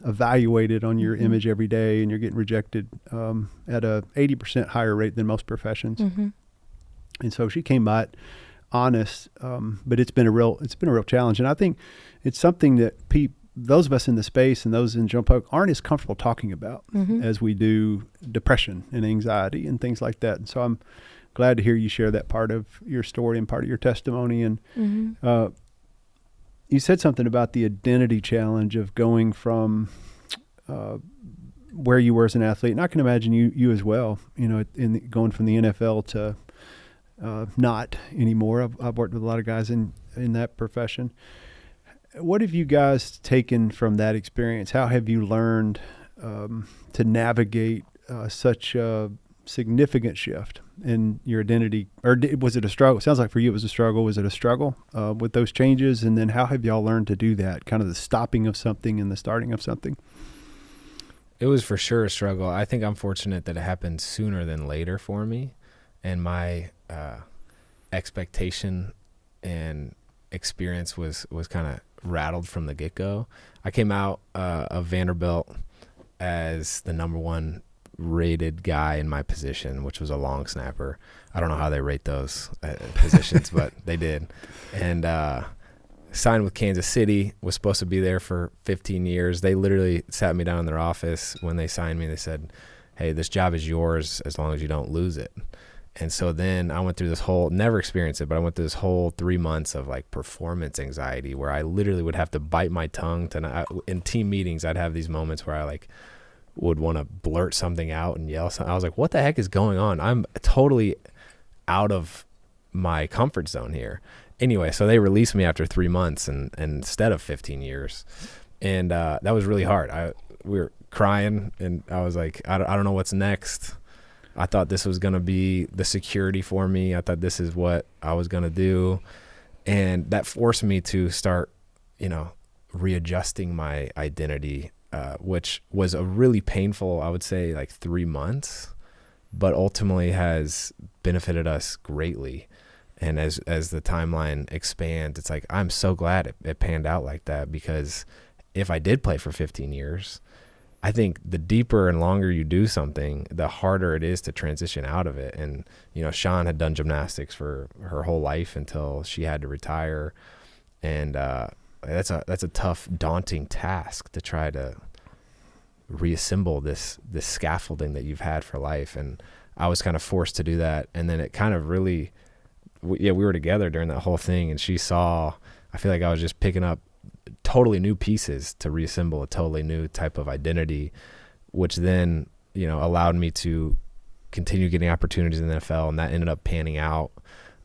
evaluated on your image every day, and you're getting rejected at a 80% higher rate than most professions. And so she came by it honest, but it's been a real challenge. And I think it's something that those of us in the space and those in Jump Poke aren't as comfortable talking about as we do depression and anxiety and things like that. And so I'm glad to hear you share that part of your story and part of your testimony. And you said something about the identity challenge of going from where you were as an athlete, and I can imagine you as well, going from the NFL to not anymore. I've worked with a lot of guys in that profession. What have you guys taken from that experience? How have you learned to navigate such a significant shift in your identity? Or was it a struggle? It sounds like for you it was a struggle. Was it a struggle with those changes? And then how have y'all learned to do that, kind of the stopping of something and the starting of something? It was for sure a struggle. I think I'm fortunate that it happened sooner than later for me. And my expectation and experience was kind of rattled from the get-go. I came out of Vanderbilt as the number one rated guy in my position, which was a long snapper. I don't know how they rate those positions, but they did. And signed with Kansas City, was supposed to be there for 15 years. They literally sat me down in their office when they signed me. They said, hey, this job is yours as long as you don't lose it. And so then I went through this whole, never experienced it, but I went through this whole 3 months of like performance anxiety where I literally would have to bite my tongue in team meetings. I'd have these moments where I like would want to blurt something out and yell something. I was like, what the heck is going on? I'm totally out of my comfort zone here. Anyway, so they released me after 3 months and instead of 15 years. And that was really hard. We were crying and I was like, I don't know what's next. I thought this was going to be the security for me. I thought this is what I was going to do. And that forced me to start, readjusting my identity, which was a really painful, I would say, like 3 months, but ultimately has benefited us greatly. And as the timeline expands, it's like, I'm so glad it panned out like that, because if I did play for 15 years, I think the deeper and longer you do something, the harder it is to transition out of it. And, Shawn had done gymnastics for her whole life until she had to retire. And that's a tough, daunting task to try to reassemble this scaffolding that you've had for life. And I was kind of forced to do that. And then it kind of really, we were together during that whole thing. And she saw, I feel like I was just picking up totally new pieces to reassemble a totally new type of identity, which then, allowed me to continue getting opportunities in the NFL. And that ended up panning out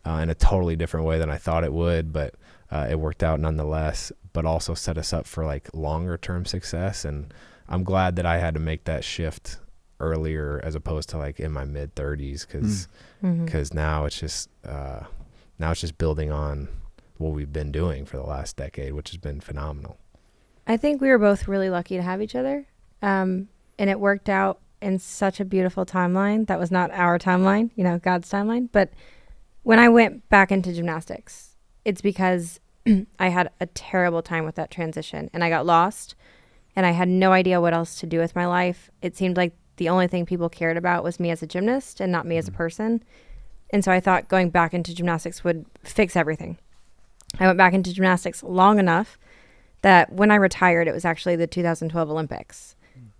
in a totally different way than I thought it would, but it worked out nonetheless, but also set us up for like longer term success. And I'm glad that I had to make that shift earlier as opposed to like in my mid 30s. Cause now it's just building on what we've been doing for the last decade, which has been phenomenal. I think we were both really lucky to have each other. And it worked out in such a beautiful timeline. That was not our timeline, God's timeline. But when I went back into gymnastics, it's because I had a terrible time with that transition and I got lost and I had no idea what else to do with my life. It seemed like the only thing people cared about was me as a gymnast and not me as a person. And so I thought going back into gymnastics would fix everything. I went back into gymnastics long enough that when I retired, it was actually the 2012 Olympics.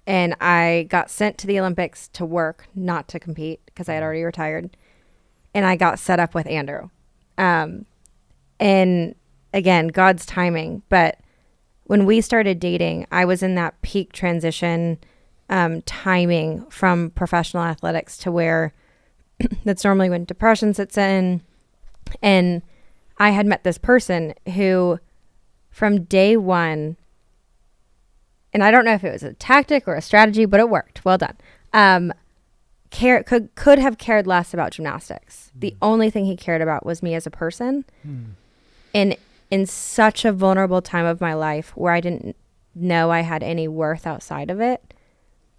And I got sent to the Olympics to work, not to compete, because I had already retired. And I got set up with Andrew. And again, God's timing. But when we started dating, I was in that peak transition timing from professional athletics to where That's normally when depression sets in. And I had met this person who from day one, and I don't know if it was a tactic or a strategy, but it worked. Well done. Could have cared less about gymnastics. The only thing he cared about was me as a person. And in such a vulnerable time of my life where I didn't know I had any worth outside of it,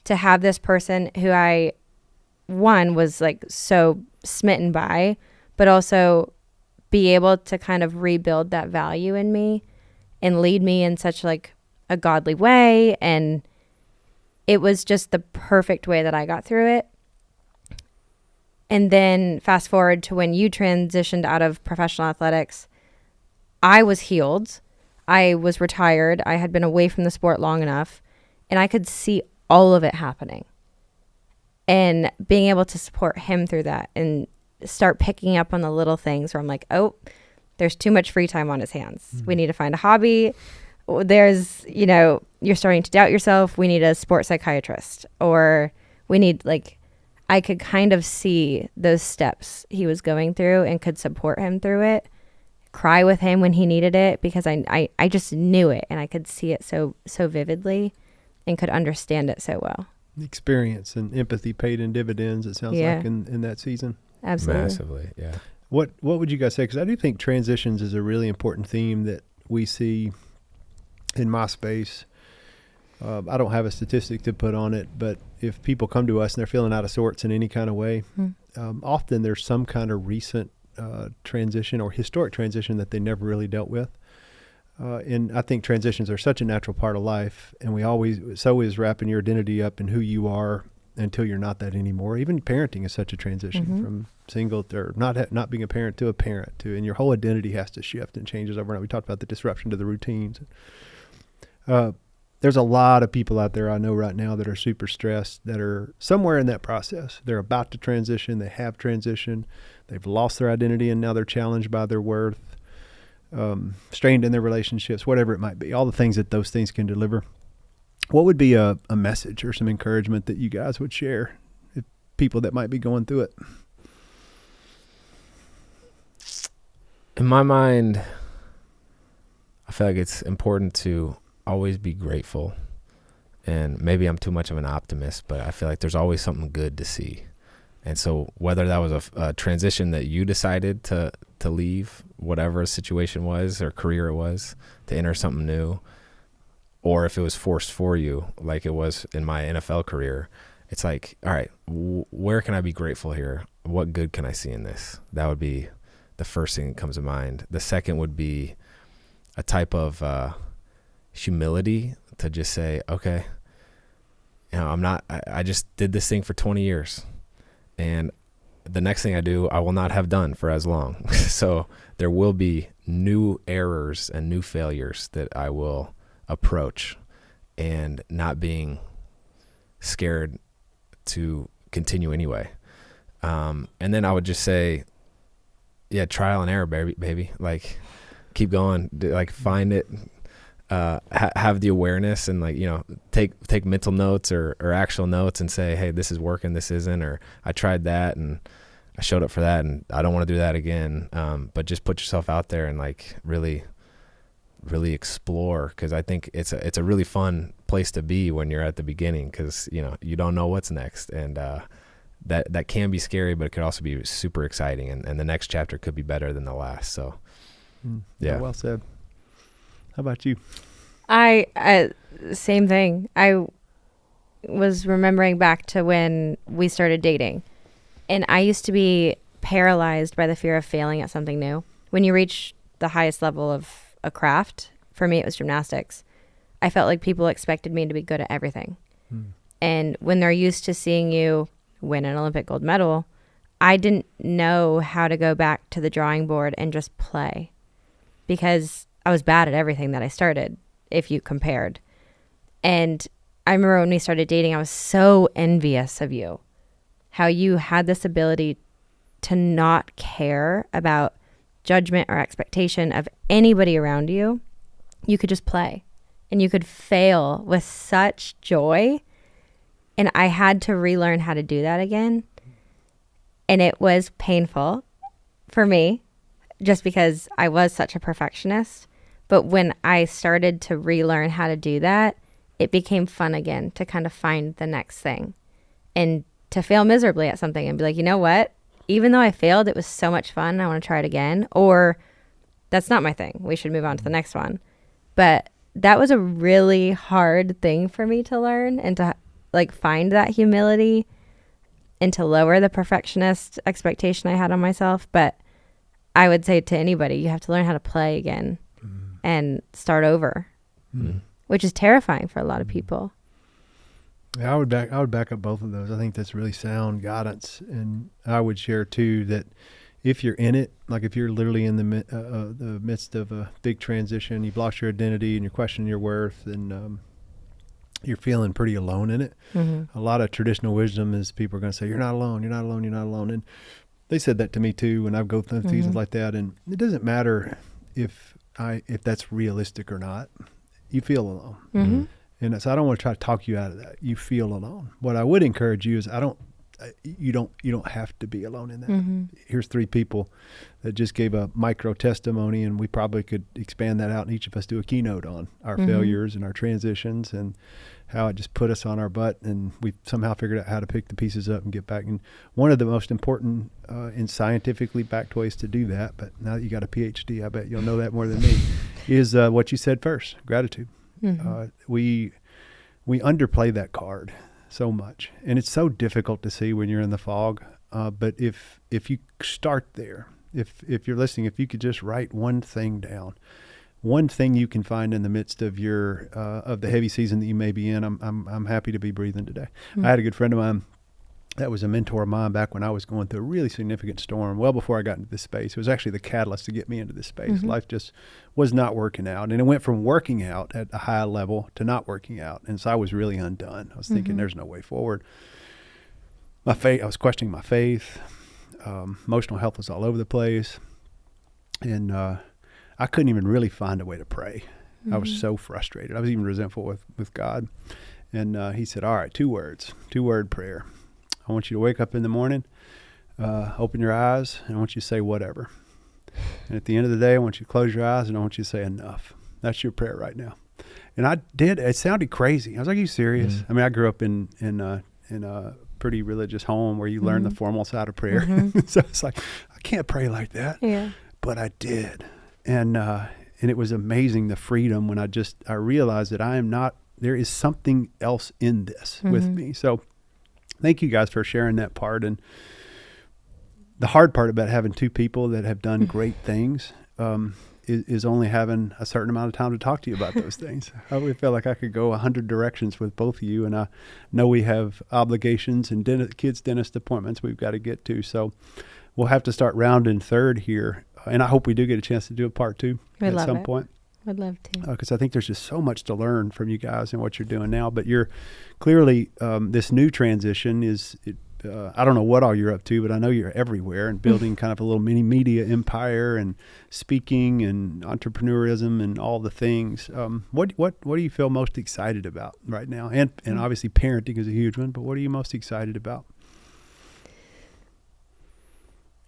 to have this person who I, one, was like so smitten by, but also be able to kind of rebuild that value in me and lead me in such like a godly way. And it was just the perfect way that I got through it. And then fast forward to when you transitioned out of professional athletics, I was healed. I was retired. I had been away from the sport long enough, and I could see all of it happening. And being able to support him through that and start picking up on the little things where I'm like, oh, there's too much free time on his hands. We need to find a hobby. There's, you're starting to doubt yourself. We need a sports psychiatrist, or we need I could kind of see those steps he was going through and could support him through it, cry with him when he needed it, because I just knew it and I could see it so vividly and could understand it so well. Experience and empathy paid in dividends, it sounds like, in that season. Absolutely. Massively, yeah. What would you guys say? Because I do think transitions is a really important theme that we see in my space. I don't have a statistic to put on it, but if people come to us and they're feeling out of sorts in any kind of way, often there's some kind of recent transition or historic transition that they never really dealt with. And I think transitions are such a natural part of life, and so is wrapping your identity up in who you are until you're not that anymore. Even parenting is such a transition from single or not being a parent to a parent and your whole identity has to shift and changes overnight. We talked about the disruption to the routines. There's a lot of people out there I know right now that are super stressed, that are somewhere in that process. They're about to transition. They have transitioned. They've lost their identity, and now they're challenged by their worth, strained in their relationships, whatever it might be, all the things that those things can deliver. What would be a message or some encouragement that you guys would share if people that might be going through it? In my mind, I feel like it's important to always be grateful. And maybe I'm too much of an optimist, but I feel like there's always something good to see. And so whether that was a transition that you decided to leave, whatever a situation was or career it was, to enter something new, or if it was forced for you, like it was in my NFL career, it's like, all right, where can I be grateful here? What good can I see in this? That would be the first thing that comes to mind. The second would be a type of humility to just say, okay, I just did this thing for 20 years and the next thing I do, I will not have done for as long. So there will be new errors and new failures that I will approach, and not being scared to continue anyway. And then I would just say, trial and error, baby. Like, keep going, like find it, have the awareness, and take mental notes or actual notes and say, hey, this is working, this isn't, or I tried that and I showed up for that and I don't want to do that again. But just put yourself out there and really explore, because I think it's a really fun place to be when you're at the beginning, because you don't know what's next, and that can be scary, but it could also be super exciting, and the next chapter could be better than the last. So yeah. Well said. How about you? I same thing. I was remembering back to when we started dating, and I used to be paralyzed by the fear of failing at something new. When you reach the highest level of a craft, for me it was gymnastics, I felt like people expected me to be good at everything. And when they're used to seeing you win an Olympic gold medal, I didn't know how to go back to the drawing board and just play, because I was bad at everything that I started, if you compared. And I remember when we started dating, I was so envious of you, how you had this ability to not care about judgment or expectation of anybody around you. You could just play, and you could fail with such joy. And I had to relearn how to do that again. And it was painful for me just because I was such a perfectionist. But when I started to relearn how to do that, it became fun again to kind of find the next thing and to fail miserably at something and be like, you know what? Even though I failed, it was so much fun. I want to try it again. Or that's not my thing. We should move on to the next one. But that was a really hard thing for me to learn and to like find that humility and to lower the perfectionist expectation I had on myself. But I would say to anybody, you have to learn how to play again and start over, which is terrifying for a lot of people. Yeah, I would back up both of those. I think that's really sound guidance, and I would share too that if you're in it, like if you're literally in the midst of a big transition, you've lost your identity and you're questioning your worth, and you're feeling pretty alone in it. A lot of traditional wisdom is people are going to say, "You're not alone. You're not alone. You're not alone." And they said that to me too when I go through seasons like that. And it doesn't matter if that's realistic or not. You feel alone. And so I don't want to try to talk you out of that. You feel alone. What I would encourage you is you don't have to be alone in that. Here's 3 people that just gave a micro testimony, and we probably could expand that out and each of us do a keynote on our failures and our transitions and how it just put us on our butt, and we somehow figured out how to pick the pieces up and get back. And one of the most important and scientifically backed ways to do that, but now that you got a PhD, I bet you'll know that more than me, is what you said first, gratitude. We underplay that card so much, and it's so difficult to see when you're in the fog. But if you start there, if you're listening, if you could just write one thing down, one thing you can find in the midst of your of the heavy season that you may be in, I'm happy to be breathing today. I had a good friend of mine that was a mentor of mine back when I was going through a really significant storm, well before I got into this space. It was actually the catalyst to get me into this space. Life just was not working out. And it went from working out at a high level to not working out. And so I was really undone. I was thinking there's no way forward. I was questioning my faith. Emotional health was all over the place. And I couldn't even really find a way to pray. I was so frustrated. I was even resentful with God. And he said, all right, 2-word prayer. I want you to wake up in the morning, open your eyes, and I want you to say whatever. And at the end of the day, I want you to close your eyes, and I want you to say enough. That's your prayer right now. And I did. It sounded crazy. I was like, are you serious? I mean, I grew up in a pretty religious home where you learn the formal side of prayer. So it's like, I can't pray like that. Yeah. But I did. And it was amazing, the freedom when I realized that there is something else in this with me. So thank you guys for sharing that part. And the hard part about having 2 people that have done great things is only having a certain amount of time to talk to you about those things. I really feel like I could go 100 directions with both of you, and I know we have obligations and kids' dentist appointments we've got to get to. So we'll have to start rounding third here, and I hope we do get a chance to do a part 2 at some point. I'd love to. Because I think there's just so much to learn from you guys and what you're doing now. But you're clearly, this new transition I don't know what all you're up to, but I know you're everywhere and building kind of a little mini media empire and speaking and entrepreneurism and all the things. What do you feel most excited about right now? And obviously parenting is a huge one, but what are you most excited about?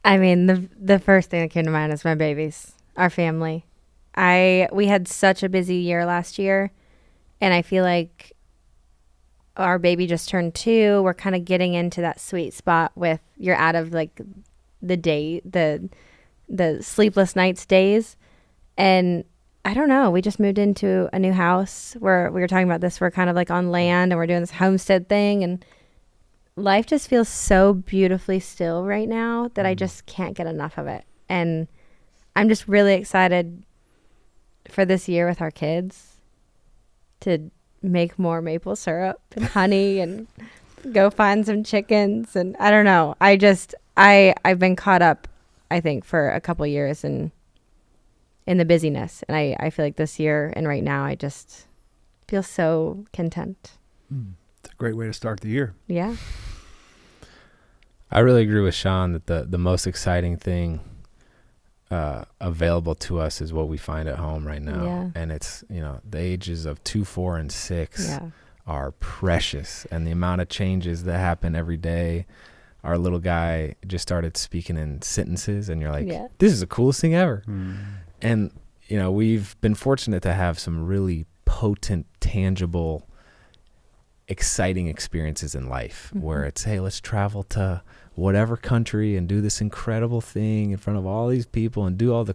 I mean, the first thing that came to mind is my babies, our family. We had such a busy year last year, and I feel like our baby just turned 2. We're kind of getting into that sweet spot with you're out of like the sleepless nights days. And I don't know, we just moved into a new house where we were talking about this. We're kind of like on land and we're doing this homestead thing, and life just feels so beautifully still right now that I just can't get enough of it. And I'm just really excited for this year with our kids to make more maple syrup and honey and go find some chickens. And I don't know. I've been caught up, I think, for a couple years in the busyness. And I feel like this year and right now, I just feel so content. It's a great way to start the year. Yeah. I really agree with Shawn that the most exciting thing available to us is what we find at home right now. Yeah. And it's, the ages of 2, 4, and 6 are precious, and the amount of changes that happen every day our little guy just started speaking in sentences, and you're like, Yeah. this is the coolest thing ever. Mm. And, we've been fortunate to have some really potent, tangible, exciting experiences in life where it's, hey, let's travel to whatever country and do this incredible thing in front of all these people and do all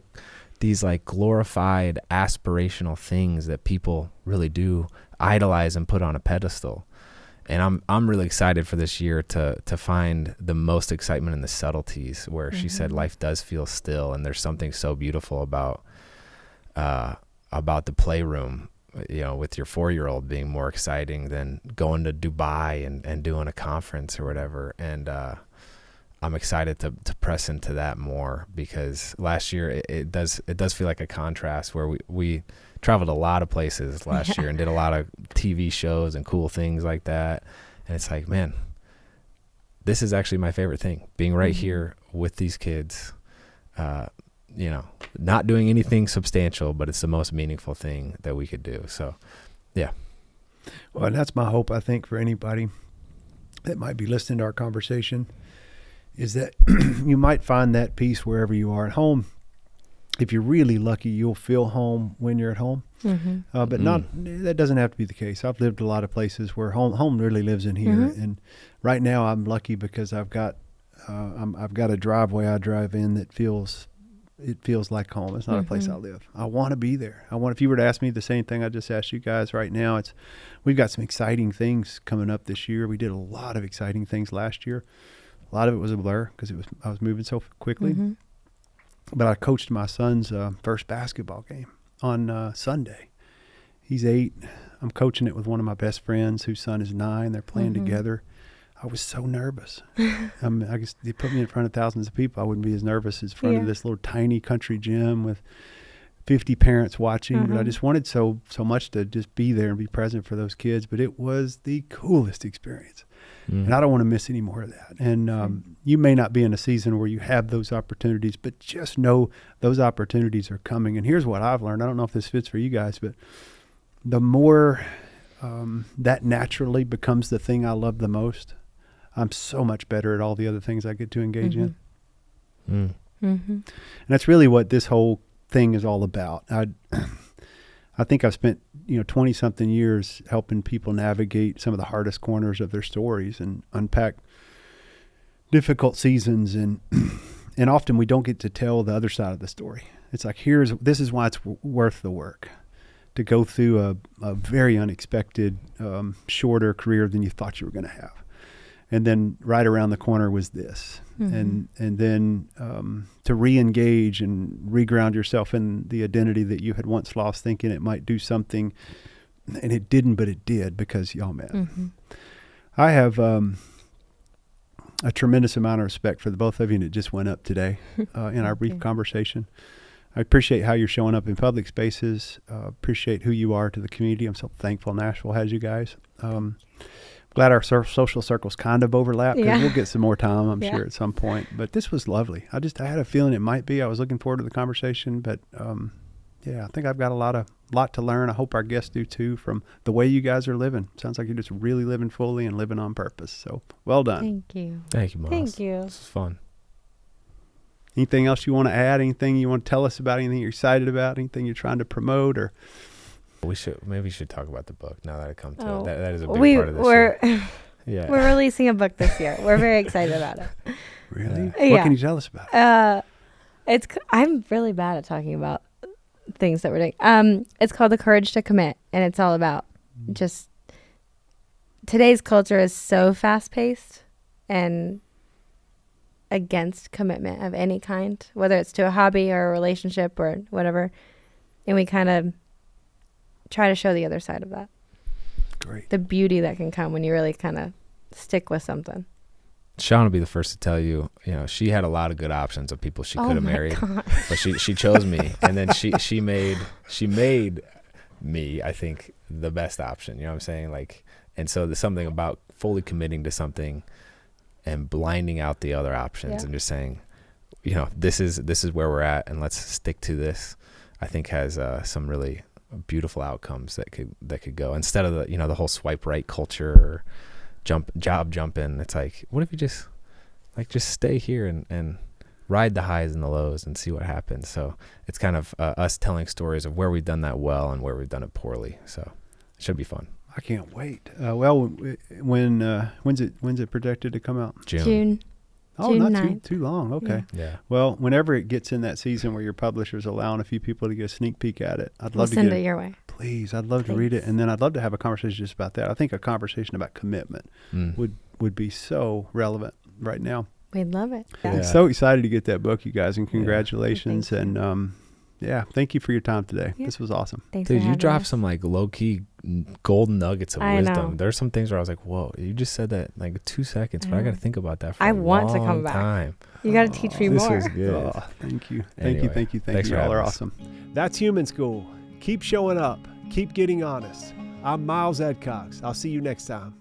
these like glorified aspirational things that people really do idolize and put on a pedestal. And I'm really excited for this year to find the most excitement in the subtleties where she said life does feel still, and there's something so beautiful about the playroom, with your 4-year-old being more exciting than going to Dubai and doing a conference or whatever. And I'm excited to press into that more, because last year it does feel like a contrast where we traveled a lot of places last year and did a lot of TV shows and cool things like that. And it's like, man, this is actually my favorite thing, being right here with these kids, not doing anything substantial, but it's the most meaningful thing that we could do. So, yeah. Well, and that's my hope, I think, for anybody that might be listening to our conversation, is that you might find that peace wherever you are at home. If you're really lucky, you'll feel home when you're at home. But that doesn't have to be the case. I've lived a lot of places where home really lives in here. And right now I'm lucky because I've got a driveway I drive in that feels like home. It's not a place I live. I want to be there. If you were to ask me the same thing I just asked you guys right now, we've got some exciting things coming up this year. We did a lot of exciting things last year. A lot of it was a blur because I was moving so quickly. But I coached my son's first basketball game on Sunday. He's 8. I'm coaching it with one of my best friends whose son is 9. They're playing together. I was so nervous. I guess they put me in front of thousands of people. I wouldn't be as nervous as in front of this little tiny country gym with 50 parents watching. But I just wanted so much to just be there and be present for those kids. But it was the coolest experience. And I don't want to miss any more of that. And you may not be in a season where you have those opportunities, but just know those opportunities are coming. And here's what I've learned. I don't know if this fits for you guys, but the more that naturally becomes the thing I love the most, I'm so much better at all the other things I get to engage in. And that's really what this whole thing is all about. I think I've spent 20-something years helping people navigate some of the hardest corners of their stories and unpack difficult seasons. And often we don't get to tell the other side of the story. It's like, this is why it's worth the work to go through a very unexpected, shorter career than you thought you were going to have. And then right around the corner was this. And then to re-engage and reground yourself in the identity that you had once lost, thinking it might do something. And it didn't, but it did, because, man, I have a tremendous amount of respect for the both of you, and it just went up today in our brief conversation. I appreciate how you're showing up in public spaces, appreciate who you are to the community. I'm so thankful Nashville has you guys. Glad our social circles kind of overlap, because we'll get some more time, I'm sure, at some point. But this was lovely. I had a feeling it might be. I was looking forward to the conversation, but I think I've got a lot to learn. I hope our guests do too, from the way you guys are living. Sounds like you're just really living fully and living on purpose. So well done. Thank you. Thank you, Miles. Thank you. This is fun. Anything else you want to add? Anything you want to tell us about? Anything you're excited about? Anything you're trying to promote? Or we should talk about the book now that I come to it. That is a big part of this. We're releasing a book this year. We're very excited about it. Really? What can you tell us about it? I'm really bad at talking about things that we're doing. It's called The Courage to Commit, and it's all about just today's culture is so fast-paced and against commitment of any kind, whether it's to a hobby or a relationship or whatever. And we kind of try to show the other side of that. Great. The beauty that can come when you really kind of stick with something. Shawn will be the first to tell you, she had a lot of good options of people she could have married, God. but she chose me, and then she made me, I think, the best option. You know what I'm saying? Like, and so there's something about fully committing to something and blinding out the other options and just saying, this is where we're at, and let's stick to this. I think has some really beautiful outcomes that could go, instead of the whole swipe right culture or job jumping. It's like, what if you just like just stay here and ride the highs and the lows and see what happens. So it's kind of us telling stories of where we've done that well and where we've done it poorly. So it should be fun. I can't wait. Well, when's it projected to come out? June. Oh, June not 9th. too long. Okay. Yeah. Well, whenever it gets in that season where your publisher's allowing a few people to get a sneak peek at it, I'd We'll love to send get it your way. Please, I'd love to read it, and then I'd love to have a conversation just about that. I think a conversation about commitment would be so relevant right now. We'd love it. Yeah. I'm so excited to get that book, you guys, and congratulations. Thank you. And thank you for your time today. Yeah. This was awesome. Thanks Dude, for you having dropped us. some like low key golden nuggets of I wisdom. know. There's some things where I was like, whoa, you just said that like 2 seconds, but I know. got to think about that for I a want to long come back. time. You got to teach me This more. was good. Oh, thank you. Anyway, Thank you. thanks for Y'all having are us. awesome. That's Human School. Keep showing up. Keep getting honest. I'm Miles Adcox. I'll see you next time.